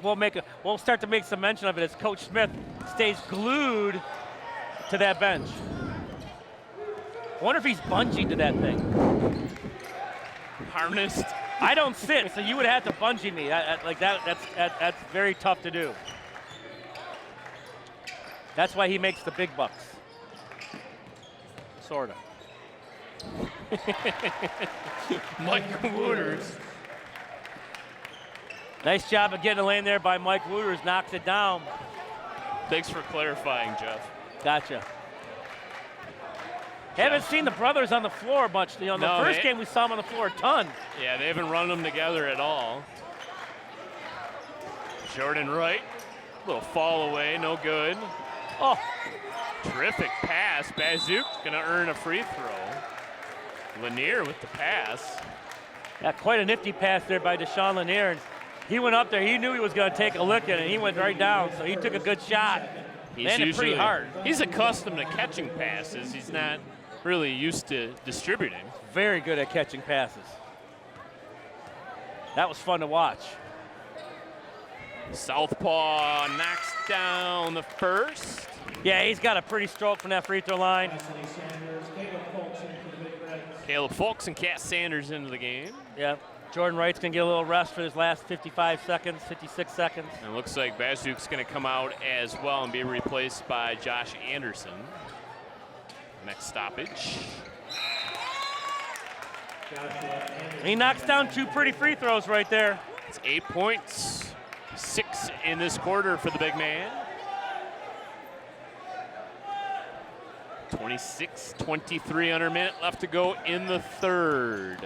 we'll start to make some mention of it as Coach Smith stays glued to that bench. I wonder if he's bungee to that thing. Harnessed. I don't sit, so you would have to bungee me. That's very tough to do. That's why he makes the big bucks. Sort of. Mike Wooters. Nice job of getting a lane there by Mike Wooters. Knocks it down. Thanks for clarifying, Jeff. Gotcha. Haven't seen the brothers on the floor much. You know, in the first game we saw them on the floor a ton. Yeah, they haven't run them together at all. Jordan Wright, little fall away, no good. Oh, terrific pass. Bazuk gonna earn a free throw. Lanier with the pass. yeah, quite a nifty pass there by Deshaun Lanier. And he went up there. He knew he was going to take a look at it, and he went right down. So he took a good shot. Landed pretty hard. He's accustomed to catching passes. He's not really used to distributing. Very good at catching passes. That was fun to watch. Southpaw knocks down the first. Yeah, he's got a pretty stroke from that free throw line. Caleb Folks and Cass Sanders into the game. Yeah, Jordan Wright's going to get a little rest for his last 55 seconds, 56 seconds. And it looks like Bazuk's going to come out as well and be replaced by Josh Anderson. Next stoppage. He knocks down two pretty free throws right there. It's 8 points, 6 in this quarter for the big man. 26-23 under a minute left to go in the third.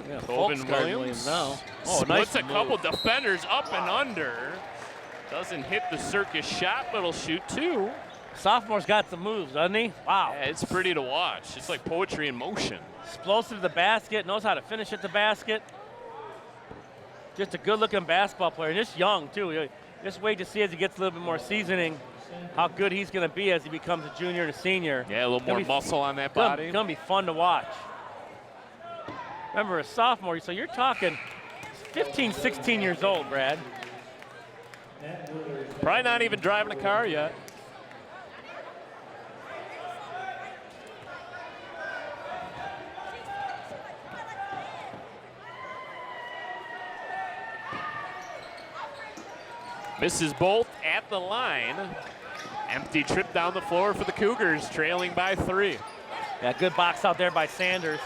Yeah, Tobin Williams now. Oh, splits a couple defenders up and under. Doesn't hit the circus shot, but he'll shoot two. Sophomore's got some moves, doesn't he? Wow. Yeah, it's pretty to watch. It's like poetry in motion. Explosive to the basket, knows how to finish at the basket. Just a good-looking basketball player, and just young, too. Just wait to see as he gets a little bit more seasoning how good he's going to be as he becomes a junior and a senior. Yeah, a little more muscle on that body. It's going to be fun to watch. Remember, a sophomore, so you're talking 15, 16 years old, Brad. Probably not even driving a car yet. Misses both at the line. Empty trip down the floor for the Cougars, trailing by 3. Yeah, good box out there by Sanders.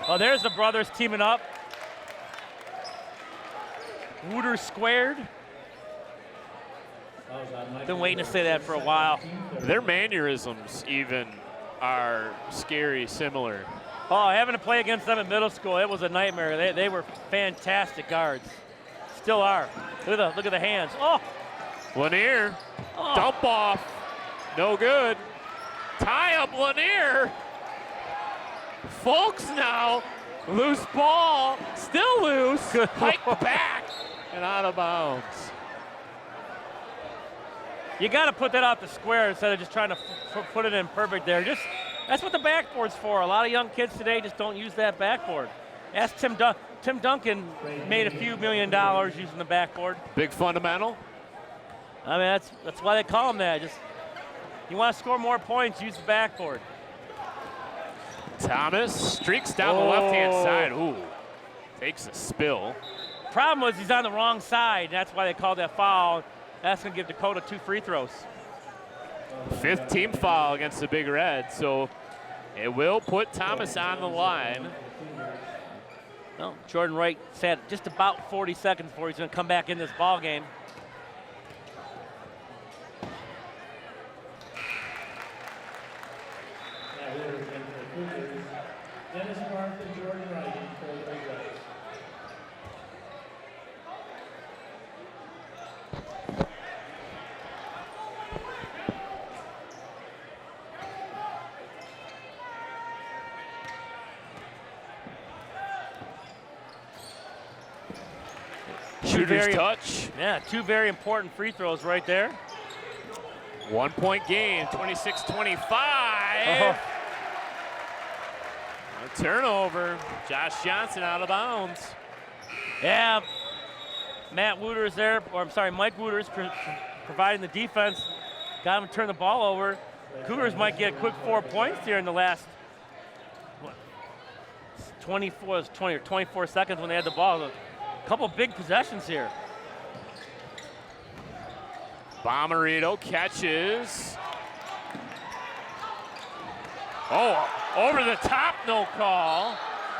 Oh, there's the brothers teaming up. Wooters squared. Been waiting to say that for a while. Their mannerisms even are scary, similar. Oh, having to play against them in middle school, it was a nightmare. They were fantastic guards. Still are. Look at the hands. Oh! Lanier, dump off. No good. Tie up Lanier. Folks now, loose ball, still loose. Hiked back and out of bounds. You got to put that out the square instead of just trying to put it in perfect there. That's what the backboard's for. A lot of young kids today just don't use that backboard. Ask Tim Duncan made a few $1 million using the backboard. Big fundamental. I mean, that's why they call him that. Just you want to score more points, use the backboard. Thomas streaks down the left-hand side. Ooh, takes a spill. Problem was he's on the wrong side. That's why they called that foul. That's going to give Dakota 2 free throws. 5th team foul against the Big Red, so it will put Thomas on the line. Well, Jordan Wright said just about 40 seconds before he's going to come back in this ball game. Dennis Mark and Jordan Wright for the Big Reds. Shooter's touch. Yeah, 2 very important free throws right there. 1 point game, 26-25. A turnover. Josh Johnson out of bounds. Yeah, Mike Wooters providing the defense. Got him to turn the ball over. Cougars might get a quick 4 points here in the last 20 or 24 seconds when they had the ball. A couple big possessions here. Bomarito catches. Oh, over the top, no call.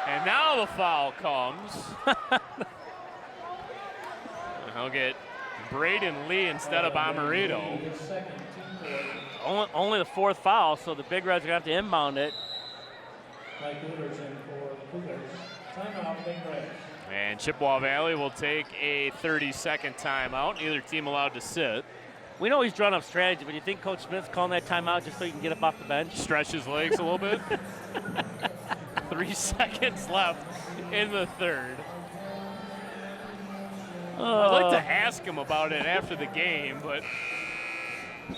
And now the foul comes. He'll get Braden Lee instead of Bomarito. Only the 4th foul, so the Big Reds are going to have to inbound it. Mike Wooderson for Cougars. Timeout, Big Reds. And Chippewa Valley will take a 30-second timeout. Neither team allowed to sit. We know he's drawn up strategy, but you think Coach Smith's calling that timeout just so he can get up off the bench? Stretch his legs a little bit. 3 seconds left in the third. I'd like to ask him about it after the game, but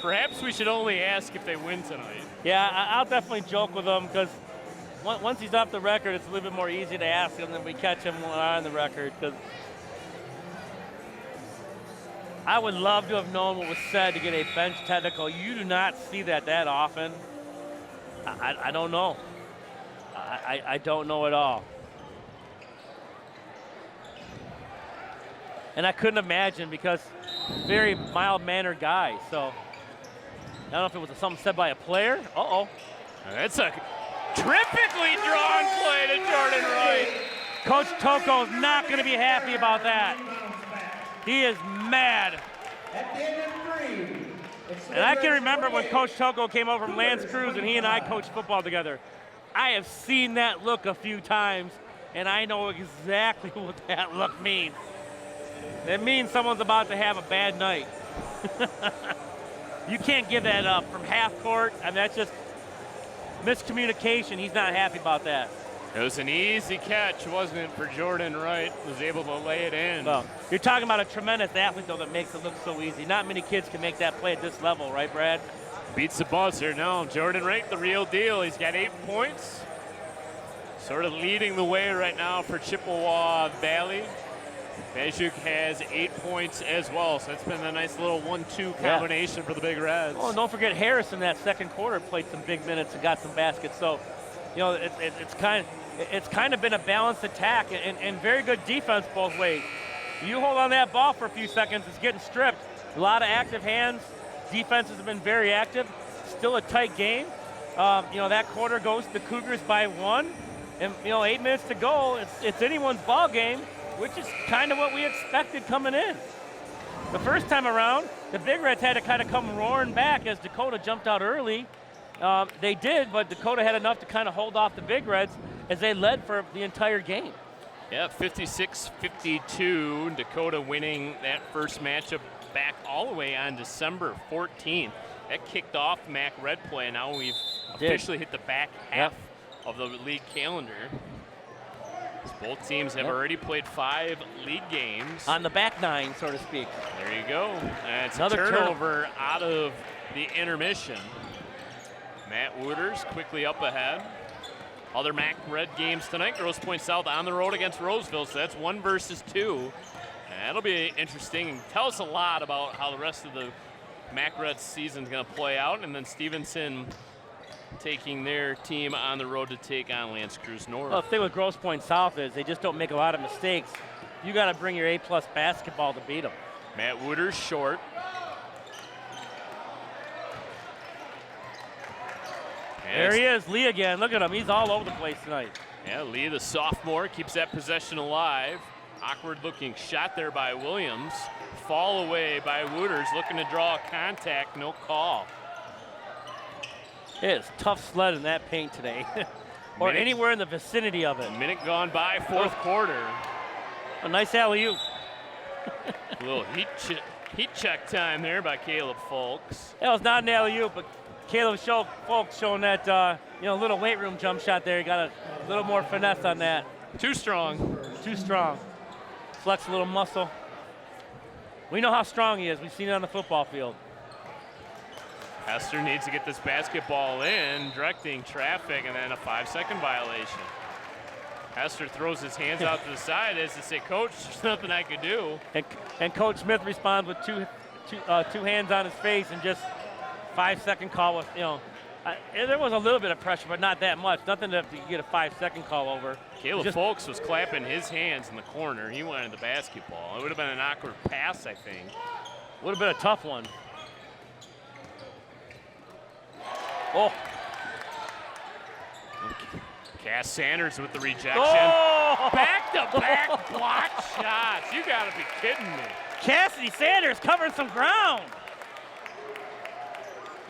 perhaps we should only ask if they win tonight. Yeah, I'll definitely joke with him because once he's off the record, it's a little bit more easy to ask him than we catch him on the record. Because I would love to have known what was said to get a bench technical. You do not see that often. I don't know. I don't know at all. And I couldn't imagine because very mild-mannered guy. So I don't know if it was something said by a player. Uh-oh. That's a terrifically drawn play to Jordan Wright. Coach Toko's not going to be happy about that. He is mad. And I can remember when Coach Toko came over from Lance Cruz and he and I coached football together. I have seen that look a few times, and I know exactly what that look means. It means someone's about to have a bad night. You can't give that up from half court. I mean, that's just miscommunication. He's not happy about that. It was an easy catch, wasn't it, for Jordan Wright? Was able to lay it in. Well, you're talking about a tremendous athlete, though, that makes it look so easy. Not many kids can make that play at this level, right, Brad? Beats the buzzer. No, Jordan Wright, the real deal. He's got 8 points. Sort of leading the way right now for Chippewa Valley. Bejuk has 8 points as well, so it's been a nice little 1-2 combination for the Big Reds. Oh, and don't forget Harris in that second quarter played some big minutes and got some baskets. So, you know, it's kind of been a balanced attack and very good defense both ways. You hold on that ball for a few seconds, it's getting stripped. A lot of active hands. Defenses have been very active. Still a tight game. You know, that quarter goes to the Cougars by 1. And, you know, 8 minutes to go. It's anyone's ball game, which is kind of what we expected coming in. The first time around, the Big Reds had to kind of come roaring back as Dakota jumped out early. They did, but Dakota had enough to kind of hold off the Big Reds as they led for the entire game. Yeah, 56-52, Dakota winning that first matchup back all the way on December 14th. That kicked off MAC Red play, and now we've officially hit the back half of the league calendar. Both teams have already played 5 league games. On the back 9, so to speak. There you go. And it's Another a turnover out of the intermission. Matt Wooters quickly up ahead. Other MAC Red games tonight. Grosse Pointe South on the road against Roseville, so that's 1 versus 2. That'll be interesting. Tell us a lot about how the rest of the Mac Reds season is going to play out, and then Stevenson taking their team on the road to take on Lance Cruz North. Well, the thing with Grosse Pointe South is they just don't make a lot of mistakes. You got to bring your A-plus basketball to beat them. Matt Wooters short. There he is, Lee again. Look at him. He's all over the place tonight. Yeah, Lee, the sophomore, keeps that possession alive. Awkward-looking shot there by Williams. Fall away by Wooters, looking to draw a contact, no call. It is tough sled in that paint today, or anywhere in the vicinity of it. A minute gone by, fourth quarter. A nice alley-oop. A little heat check time there by Caleb Folks. That was not an alley-oop, but Caleb Folks showing that little weight room jump shot there. He got a little more finesse on that. Too strong. Too strong. Flex a little muscle. We know how strong he is. We've seen it on the football field. Hester needs to get this basketball in, directing traffic, and then a 5-second violation. Hester throws his hands out to the side as to say, Coach, there's nothing I could do. And Coach Smith responds with two hands on his face and just 5-second call with, there was a little bit of pressure, but not that much. Nothing to get a 5-second call over. Caleb Folks was clapping his hands in the corner. He wanted the basketball. It would have been an awkward pass, I think. Would have been a tough one. Oh. Cass Sanders with the rejection. Oh! Back-to-back block shots. You got to be kidding me. Cassidy Sanders covering some ground.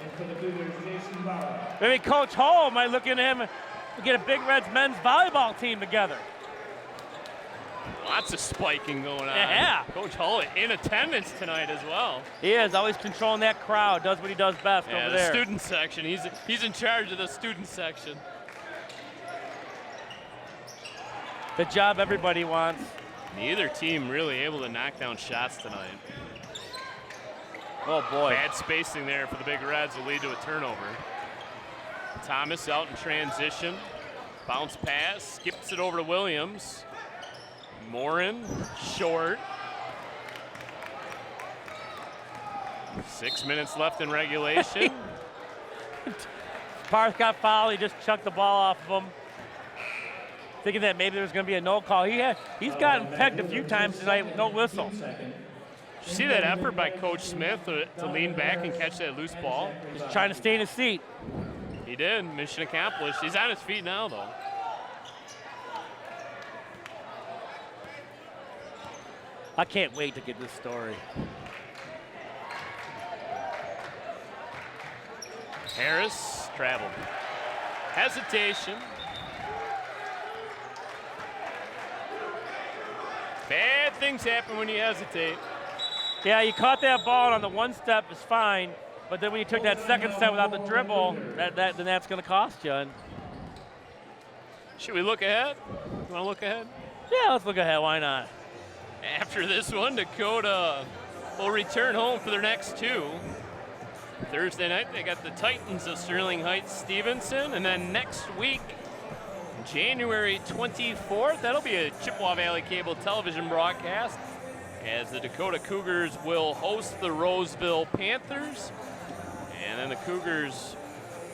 And for the Cougars, Jason Bauer. Maybe Coach Hall might look into him and get a Big Reds men's volleyball team together. Lots of spiking going on. Yeah. Coach Hull in attendance tonight as well. He is always controlling that crowd. Does what he does best over the there. Student section. He's in charge of the student section. The job everybody wants. Neither team really able to knock down shots tonight. Oh boy. Bad spacing there for the Big Reds will lead to a turnover. Thomas out in transition. Bounce pass, skips it over to Williams. Morin, short. 6 minutes left in regulation. Parth got fouled. He just chucked the ball off of him, thinking that maybe there was going to be a no call. He's gotten pegged a few times tonight with no whistle. Did you see that effort by Coach Smith to lean back and catch that loose ball? He's trying to stay in his seat. He did. Mission accomplished. He's on his feet now, though. I can't wait to get this story. Harris traveled. Hesitation. Bad things happen when you hesitate. Yeah, you caught that ball on the one step is fine, but then when you took that second step without the dribble, then that's going to cost you. And should we look ahead? You want to look ahead? yeah, let's look ahead. Why not? After this one, Dakota will return home for their next two. Thursday night, they got the Titans of Sterling Heights Stevenson, and then next week, January 24th, that'll be a Chippewa Valley Cable Television broadcast, as the Dakota Cougars will host the Roseville Panthers, and then the Cougars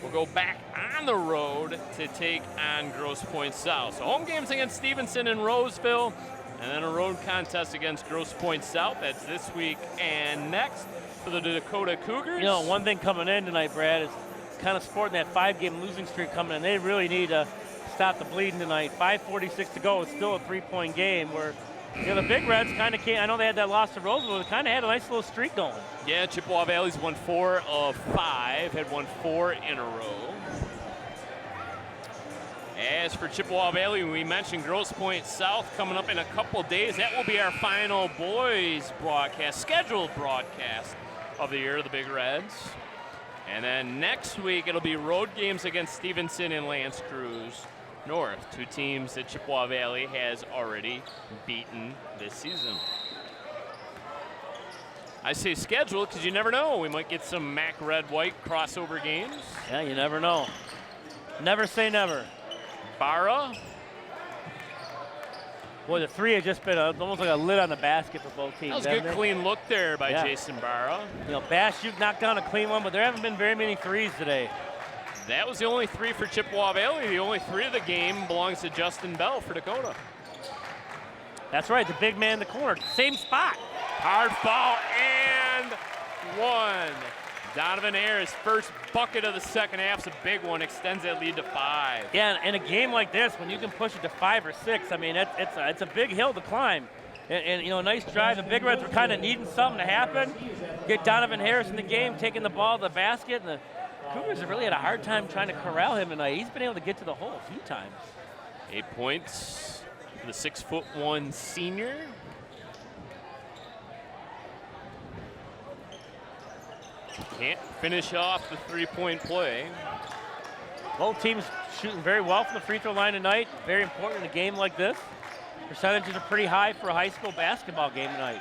will go back on the road to take on Grosse Pointe South. So home games against Stevenson and Roseville, and then a road contest against Grosse Pointe South. That's this week and next for the Dakota Cougars. You know, one thing coming in tonight, Brad, is kind of sporting that 5-game losing streak coming in. They really need to stop the bleeding tonight. 5:46 to go. It's still a 3-point game where the Big Reds kind of can't. I know they had that loss to Roseville. They kind of had a nice little streak going. Yeah, Chippewa Valley's won 4 of 5, had won 4 in a row. As for Chippewa Valley, we mentioned Grosse Pointe South coming up in a couple days. That will be our final boys broadcast, scheduled broadcast of the year of the Big Reds. And then next week, it'll be road games against Stevenson and Lance Cruz North, 2 teams that Chippewa Valley has already beaten this season. I say scheduled because you never know. We might get some Mac Red White crossover games. Yeah, you never know. Never say never. Barra Boy, the three has just been almost like a lid on the basket for both teams. That was a good clean look there by Jason Barra. You know, Bastiuk knocked down a clean one, but there haven't been very many threes today. That was the only three for Chippewa Valley. The only three of the game belongs to Justin Bell for Dakota. That's right, the big man in the corner, same spot. Hard foul and one. Donovan Ayers' first bucket of the second half's a big one, extends that lead to 5. Yeah, in a game like this, when you can push it to 5 or 6, I mean, it's a big hill to climb. And you know, nice drive. The Big Reds were kind of needing something to happen. Get Donovan Harris in the game, taking the ball to the basket, and the Cougars have really had a hard time trying to corral him tonight. He's been able to get to the hole a few times. 8 points for the 6'1" senior. Can't finish off the three-point play. Both teams shooting very well from the free throw line tonight. Very important in a game like this. Percentages are pretty high for a high school basketball game tonight.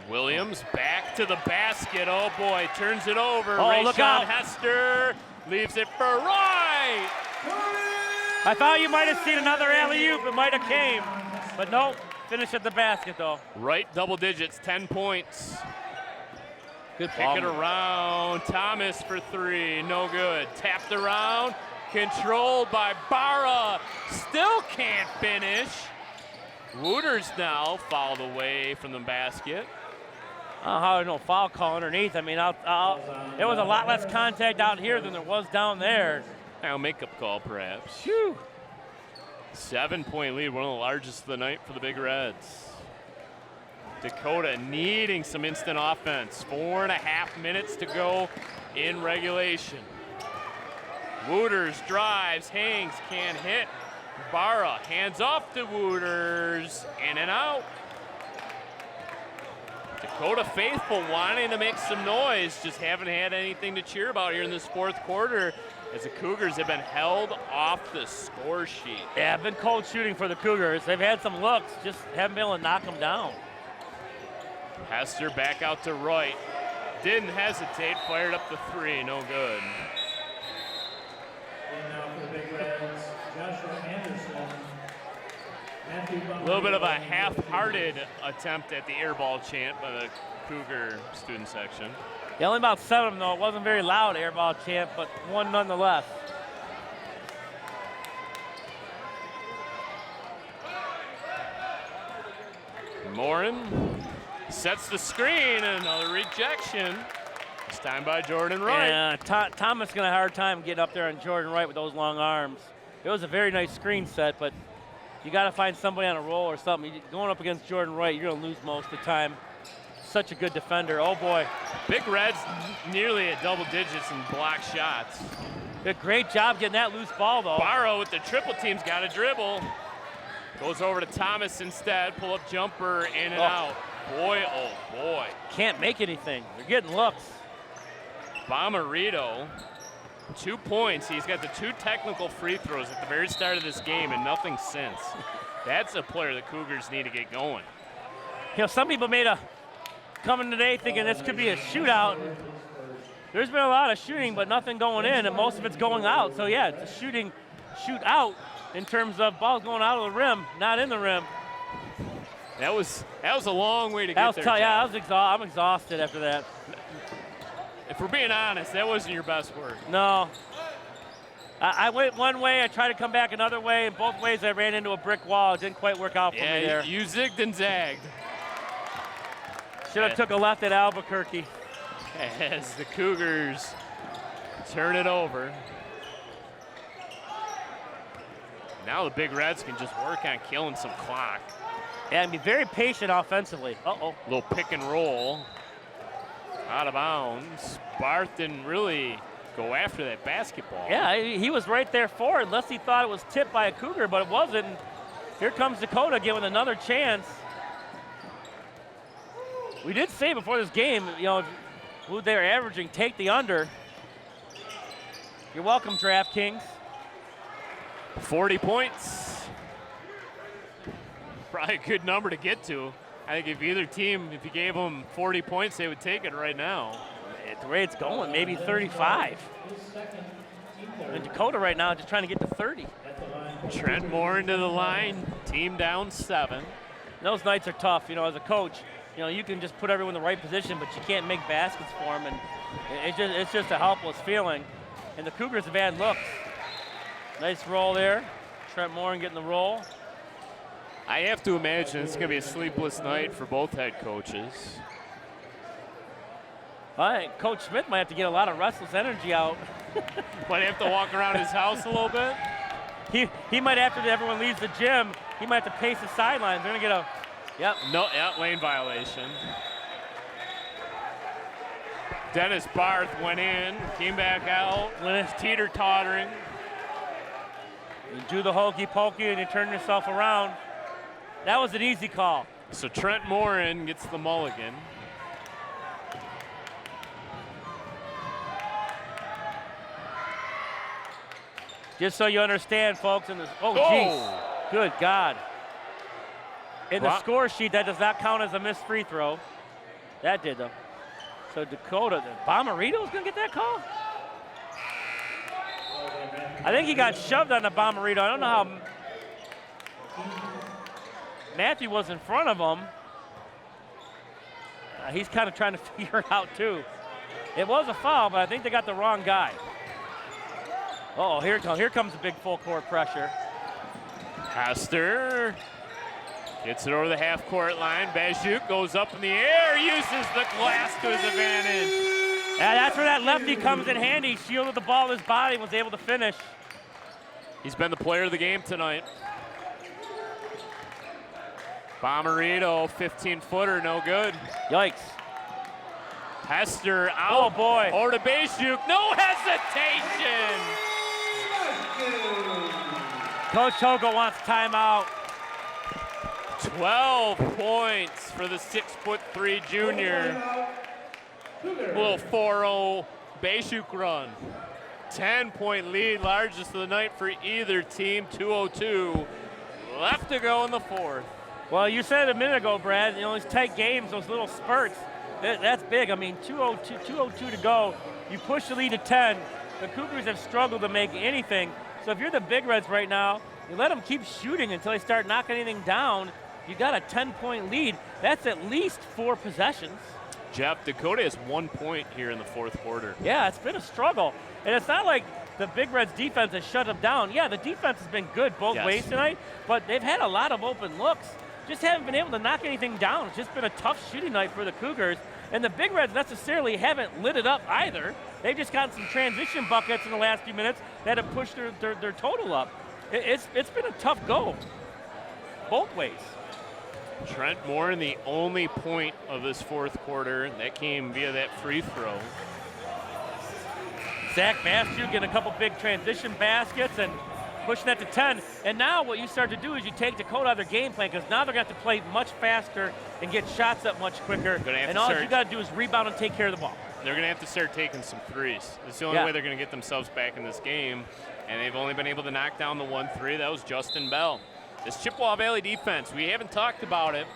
Williams back to the basket. Oh boy, turns it over. Oh, look out. Hester leaves it for Wright. I thought you might have seen another alley-oop. It might have came, but nope. Finish at the basket though. Wright double digits, 10 points. Good Kick it around. Thomas for 3, no good. Tapped around, controlled by Barra. Still can't finish. Wooters now fouled away from the basket. No foul call underneath. I mean, there was a lot less contact out here than there was down there. Now makeup call perhaps. Phew. 7-point lead, one of the largest of the night for the Big Reds. Dakota needing some instant offense. 4.5 minutes to go in regulation. Wooters drives, hangs, can't hit. Barra hands off to Wooters, in and out. Dakota faithful wanting to make some noise, just haven't had anything to cheer about here in this fourth quarter as the Cougars have been held off the score sheet. Yeah, been cold shooting for the Cougars. They've had some looks, just haven't been able to knock them down. Hester back out to Wright. Didn't hesitate, fired up the 3, no good. And now for the Big Reds, Joshua Anderson. A little bit of a half-hearted attempt at the airball chant by the Cougar student section. Yeah, only about 7 of them though. It wasn't very loud airball chant, but one nonetheless. Morin sets the screen, and another rejection. This time by Jordan Wright. Yeah, Thomas gonna have a hard time getting up there on Jordan Wright with those long arms. It was a very nice screen set, but you got to find somebody on a roll or something. Going up against Jordan Wright, you're gonna lose most of the time. Such a good defender. Oh boy. Big Reds nearly at double digits in block shots. Did a great job getting that loose ball though. Barrow with the triple team's got a dribble. Goes over to Thomas instead. Pull up jumper, in and out. Boy, oh boy. Can't make anything. They're getting looks. Bomarito, 2 points. He's got the 2 technical free throws at the very start of this game and nothing since. That's a player the Cougars need to get going. You know, some people made a coming today thinking this could be a shootout. There's been a lot of shooting, but nothing going in, and most of it's going out. So yeah, it's a shootout in terms of balls going out of the rim, not in the rim. That was a long way to get there. Yeah, I'm exhausted after that. If we're being honest, that wasn't your best work. No. I went one way, I tried to come back another way, and both ways I ran into a brick wall. It didn't quite work out for me there. You zigged and zagged. Should have took a left at Albuquerque. As the Cougars turn it over. Now the Big Reds can just work on killing some clock. Yeah, and be very patient offensively. Uh-oh. Little pick and roll. Out of bounds. Barth didn't really go after that basketball. Yeah, he was right there for it, unless he thought it was tipped by a Cougar, but it wasn't. Here comes Dakota giving another chance. We did say before this game, you know, who they're averaging, take the under. You're welcome, DraftKings. 40 points. Probably a good number to get to. I think if either team, if you gave them 40 points, they would take it right now. At the way it's going, maybe 35. And Dakota right now just trying to get to 30. Trent Moore into the line, team down 7. Those nights are tough, you know, as a coach. You know, you can just put everyone in the right position, but you can't make baskets for them, and it's just a helpless feeling. And the Cougars have had looks. Nice roll there. Trent Moore getting the roll. I have to imagine it's going to be a sleepless night for both head coaches. All right, Coach Smith might have to get a lot of restless energy out. Might have to walk around his house a little bit. He might, after everyone leaves the gym, he might have to pace the sidelines. They're going to get a, yep. No, yeah, lane violation. Dennis Barth went in, came back out, went teeter-tottering. You do the hokey pokey and you turn yourself around. That was an easy call. So Trent Morin gets the mulligan. Just so you understand, folks, in this, oh, jeez, good God. In the score sheet, that does not count as a missed free throw. That did, though. So Dakota, Bomarito's gonna get that call? I think he got shoved on the Bomarito. I don't know how Matthew was in front of him. He's kind of trying to figure it out, too. It was a foul, but I think they got the wrong guy. Oh, here comes the big full court pressure. Hester gets it over the half-court line. Bajuk goes up in the air, uses the glass to his advantage. Yeah, that's where that lefty comes in handy. Shielded the ball with his body, was able to finish. He's been the player of the game tonight. Bomarito, 15-footer, no good. Yikes. Hester out. Oh, boy. Over to Bajuk, no hesitation. Coach Hogo wants timeout. 12 points for the 6'3" junior. Little 4-0 Bajuk run. 10-point lead, largest of the night for either team. 2:02 left to go in the fourth. Well, you said it a minute ago, Brad, you know, these tight games, those little spurts, that's big. I mean, 2:02 to go. You push the lead to 10. The Cougars have struggled to make anything. So if you're the Big Reds right now, you let them keep shooting until they start knocking anything down. You got a 10-point lead. That's at least 4 possessions. Jeff, Dakota has 1 point here in the fourth quarter. Yeah, it's been a struggle. And it's not like the Big Reds defense has shut them down. Yeah, the defense has been good both ways tonight, but they've had a lot of open looks. Just haven't been able to knock anything down. It's just been a tough shooting night for the Cougars. And the Big Reds necessarily haven't lit it up either. They've just gotten some transition buckets in the last few minutes that have pushed their total up. It's been a tough go, both ways. Trent Moore, the only point of this fourth quarter, that came via that free throw. Zach Bastiuk getting a couple big transition baskets and pushing that to 10. And now what you start to do is you take Dakota out of their game plan, because now they're going to have to play much faster and get shots up much quicker. And all you got to do is rebound and take care of the ball. They're going to have to start taking some threes. It's the only way they're going to get themselves back in this game. And they've only been able to knock down the 1-3. That was Justin Bell. This Chippewa Valley defense, we haven't talked about it.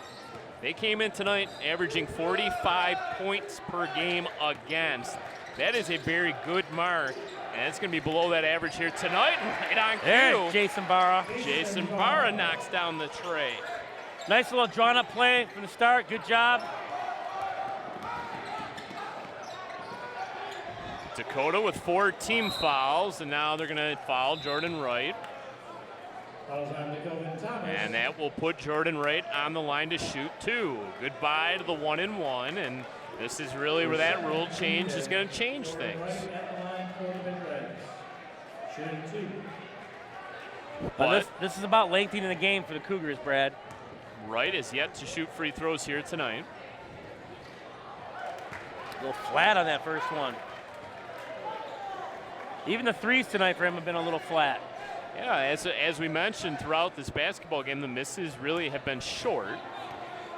They came in tonight averaging 45 points per game against. That is a very good mark. And it's going to be below that average here tonight. Right on cue. There, Jason Barra. Jason Barra knocks down the tray. Nice little drawn-up play from the start. Good job. Dakota with 4 team fouls, and now they're going to foul Jordan Wright. And that will put Jordan Wright on the line to shoot 2. Goodbye to the 1-and-1, and this is really where that rule change is going to change things. But this is about lengthening the game for the Cougars, Brad. Wright is yet to shoot free throws here tonight. A little flat on that first one. Even the threes tonight for him have been a little flat. Yeah, as we mentioned throughout this basketball game, the misses really have been short.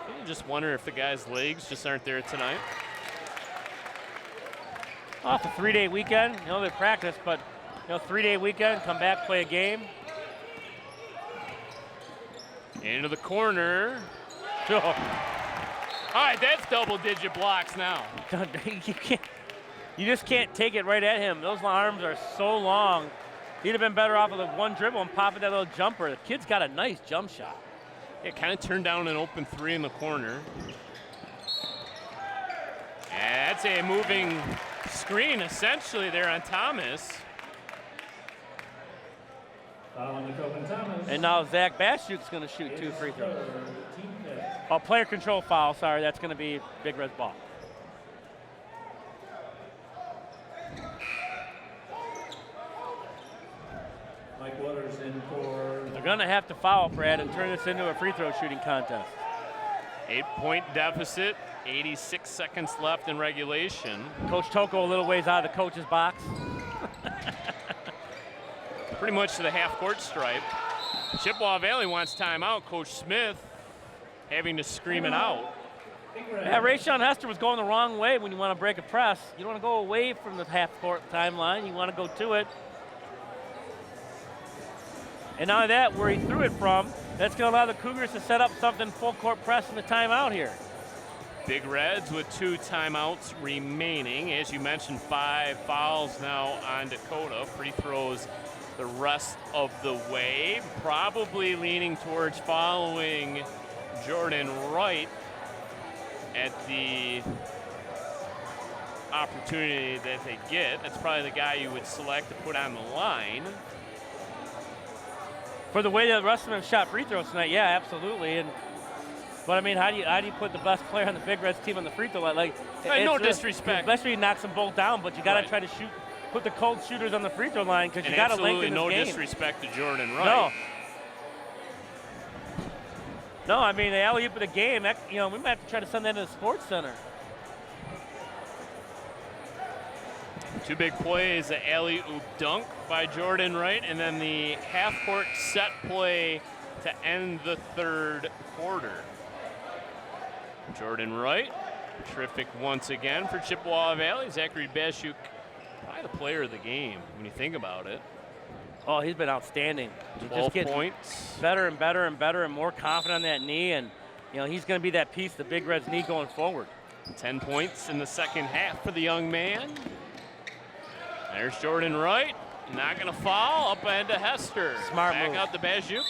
You just wonder if the guys' legs just aren't there tonight. Off a 3-day weekend, you know, they practice, but 3-day weekend, come back, play a game. Into the corner. Oh. All right, that's double-digit blocks now. You can't. You just can't take it right at him. Those arms are so long. He'd have been better off with one dribble and popping that little jumper. The kid's got a nice jump shot. Yeah, kind of turned down an open three in the corner. That's a moving screen essentially there on Thomas. And now Zach Bashuk's going to shoot 2 free throws. Oh, player control foul. Sorry, that's going to be Big Red's ball. Mike Waters in for. They're going to have to foul, Brad, and turn this into a free throw shooting contest. 8-point deficit, 86 seconds left in regulation. Coach Toko a little ways out of the coach's box. Pretty much to the half-court stripe. Chippewa Valley wants timeout. Coach Smith having to scream it out. Yeah, Rayshon Hester was going the wrong way when you want to break a press. You don't want to go away from the half-court timeline. You want to go to it. And now that, where he threw it from, that's going to allow the Cougars to set up something full-court press in the timeout here. Big Reds with 2 timeouts remaining. As you mentioned, 5 fouls now on Dakota. Free throws the rest of the way. Probably leaning towards following Jordan Wright at the opportunity that they get. That's probably the guy you would select to put on the line. For the way that the rest of them shot free throws tonight, yeah, absolutely. But I mean, how do you put the best player on the Big Reds team on the free throw line? Like, no disrespect. Especially knocks them both down, but you got to try to put the cold shooters on the free throw line because you got to lengthen this game. No disrespect to Jordan Wright. No, I mean the alley-oop of the game. That, we might have to try to send that to the Sports Center. 2 big plays: the alley-oop dunk by Jordan Wright, and then the half-court set play to end the 3rd quarter. Jordan Wright, terrific once again for Chippewa Valley. Zachary Bashuk, probably the player of the game when you think about it. Oh, he's been outstanding. 12 points. Better and better and better and more confident on that knee, and he's going to be that piece, the Big Reds need going forward. 10 points in the second half for the young man. There's Jordan Wright, not going to foul. Up end to Hester. Smart Back move. out to Bashuk.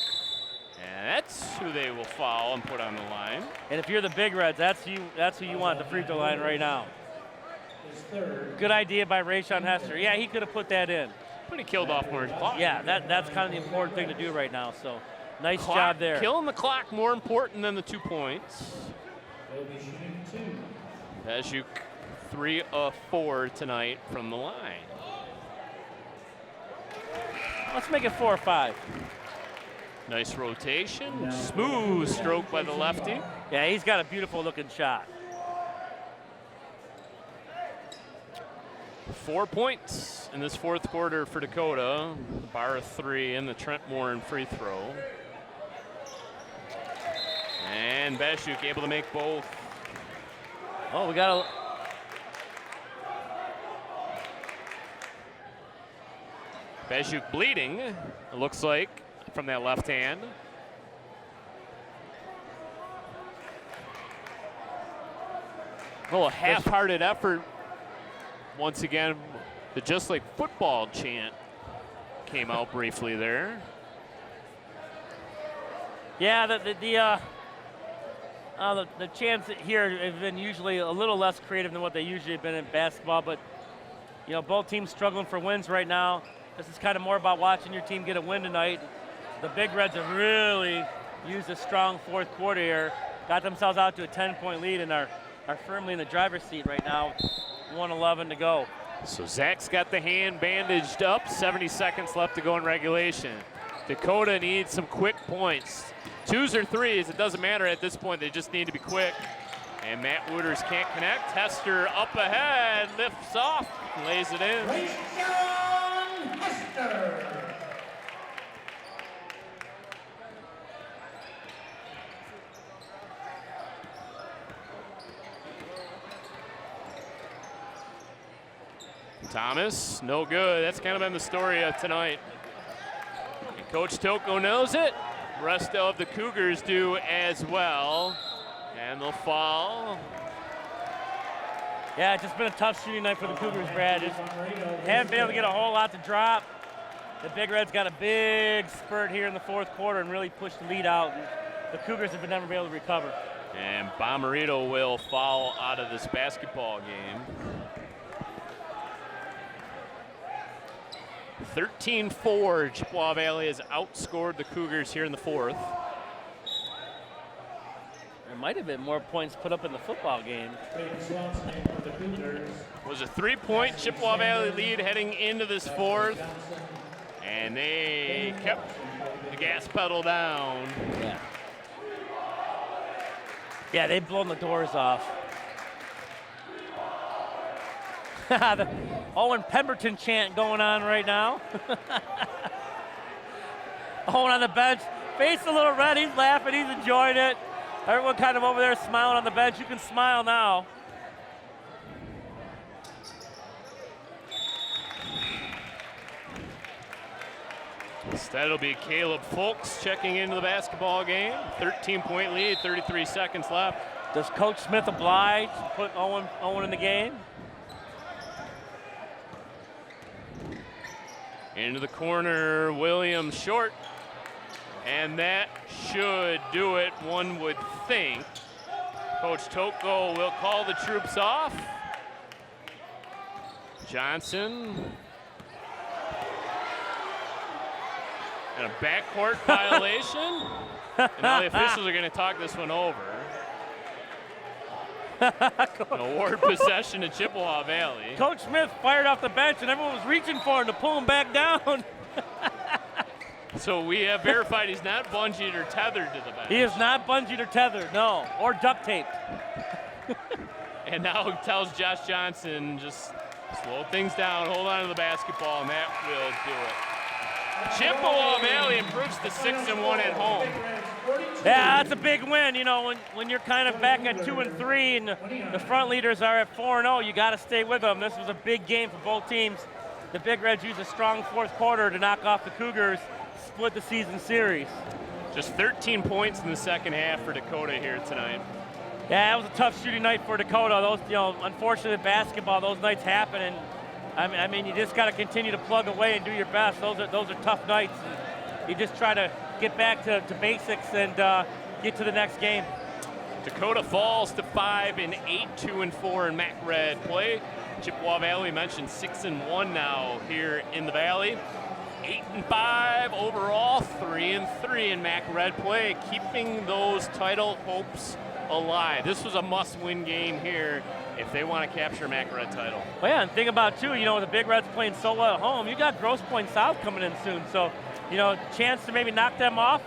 And that's who they will foul and put on the line. And if you're the Big Reds, that's who you want at the free throw line right now. Good idea by Rayshon Hester. Yeah, he could have put that in. But he killed off more clock. Yeah, that's kind of the important thing to do right now. So nice job there. Killing the clock more important than the 2 points. They'll be shooting 2. Bashuk 3 of 4 tonight from the line. Let's make it 4 or 5. Nice rotation. Smooth stroke by the lefty. Yeah, he's got a beautiful looking shot. 4 points in this 4th quarter for Dakota. Bar of 3 in the Trent Warren free throw. And Bashuk able to make both. Oh, we got Bashuk bleeding, it looks like, from that left hand. A little half-hearted effort. Once again, the "just like football" chant came out briefly there. Yeah, the chants here have been usually a little less creative than what they usually have been in basketball, but both teams struggling for wins right now. This is kind of more about watching your team get a win tonight. The Big Reds have really used a strong 4th quarter here, got themselves out to a 10-point lead and are firmly in the driver's seat right now. 1:11 to go. So Zach's got the hand bandaged up. 70 seconds left to go in regulation. Dakota needs some quick points. 2s or 3s, it doesn't matter at this point. They just need to be quick. And Matt Wooters can't connect. Hester up ahead, lifts off, lays it in. Rayshon Hester. Thomas, no good. That's kind of been the story of tonight. And Coach Toko knows it. Rest of the Cougars do as well. And they'll foul Yeah, it's just been a tough shooting night for the Cougars, Brad. Just haven't been able to get a whole lot to drop. The Big Reds got a big spurt here in the fourth quarter and really pushed the lead out. And the Cougars have never been able to recover. And Bomarito will foul out of this basketball game. 13-4, Chippewa Valley has outscored the Cougars here in the fourth. There might have been more points put up in the football game. It was a 3-point Chippewa Valley lead heading into this fourth. And they kept the gas pedal down. Yeah. Yeah, they've blown the doors off. The Owen Pemberton chant going on right now. Owen on the bench, face a little red, he's laughing, he's enjoying it. Everyone kind of over there smiling on the bench. You can smile now. Instead, it'll be Caleb Folks checking into the basketball game. 13-point lead, 33 seconds left. Does Coach Smith oblige to put Owen in the game? Into the corner, Williams short. And that should do it, one would think. Coach Toko will call the troops off. Johnson. And a backcourt violation. And now the officials are going to talk this one over. An award possession to Chippewa Valley. Coach Smith fired off the bench and everyone was reaching for him to pull him back down. So we have verified he's not bungeed or tethered to the bench. He is not bungeed or tethered, no, or duct taped. And now he tells Josh Johnson, just slow things down, hold on to the basketball, and that will do it. Chippewa Valley improves to 6-1 at home. Yeah, that's a big win. You know, when you're kind of back at 2-3 and the front leaders are at 4-0, you got to stay with them. This was a big game for both teams. The Big Reds used a strong fourth quarter to knock off the Cougars, split the season series. Just 13 points in the second half for Dakota here tonight. Yeah, it was a tough shooting night for Dakota. Those, unfortunately, basketball, those nights happen, and I mean, you just got to continue to plug away and do your best. Those are tough nights. You just try to get back to basics and get to the next game. Dakota falls to 5-8, 2-4 in MAC Red play. Chippewa Valley mentioned 6-1 now here in the Valley. 8-5 overall, 3-3 in MAC Red play, keeping those title hopes alive. This was a must-win game here if they want to capture a MAC Red title. Well, yeah, and think about too, the Big Reds playing so well at home. You got Grosse Pointe South coming in soon, so chance to maybe knock them off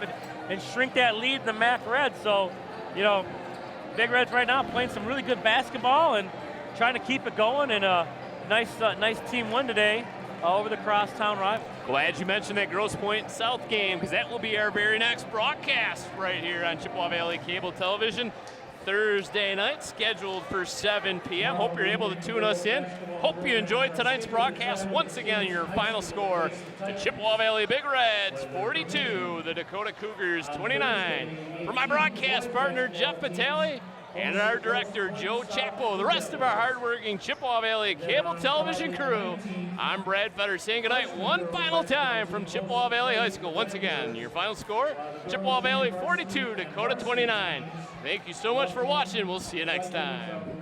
and shrink that lead in the MAC Red. So, Big Reds right now playing some really good basketball and trying to keep it going, and a nice team win today over the crosstown rival. Glad you mentioned that Grosse Pointe South game, because that will be our very next broadcast right here on Chippewa Valley Cable Television. Thursday night, scheduled for 7 p.m. Hope you're able to tune us in. Hope you enjoyed tonight's broadcast. Once again, your final score, the Chippewa Valley Big Reds 42, the Dakota Cougars 29. For my broadcast partner, Jeff Patali, and our director, Joe Chapo, the rest of our hardworking Chippewa Valley Cable Television crew, I'm Brad Fetter saying goodnight one final time from Chippewa Valley High School. Once again, your final score, Chippewa Valley 42, Dakota 29. Thank you so much for watching. We'll see you next time.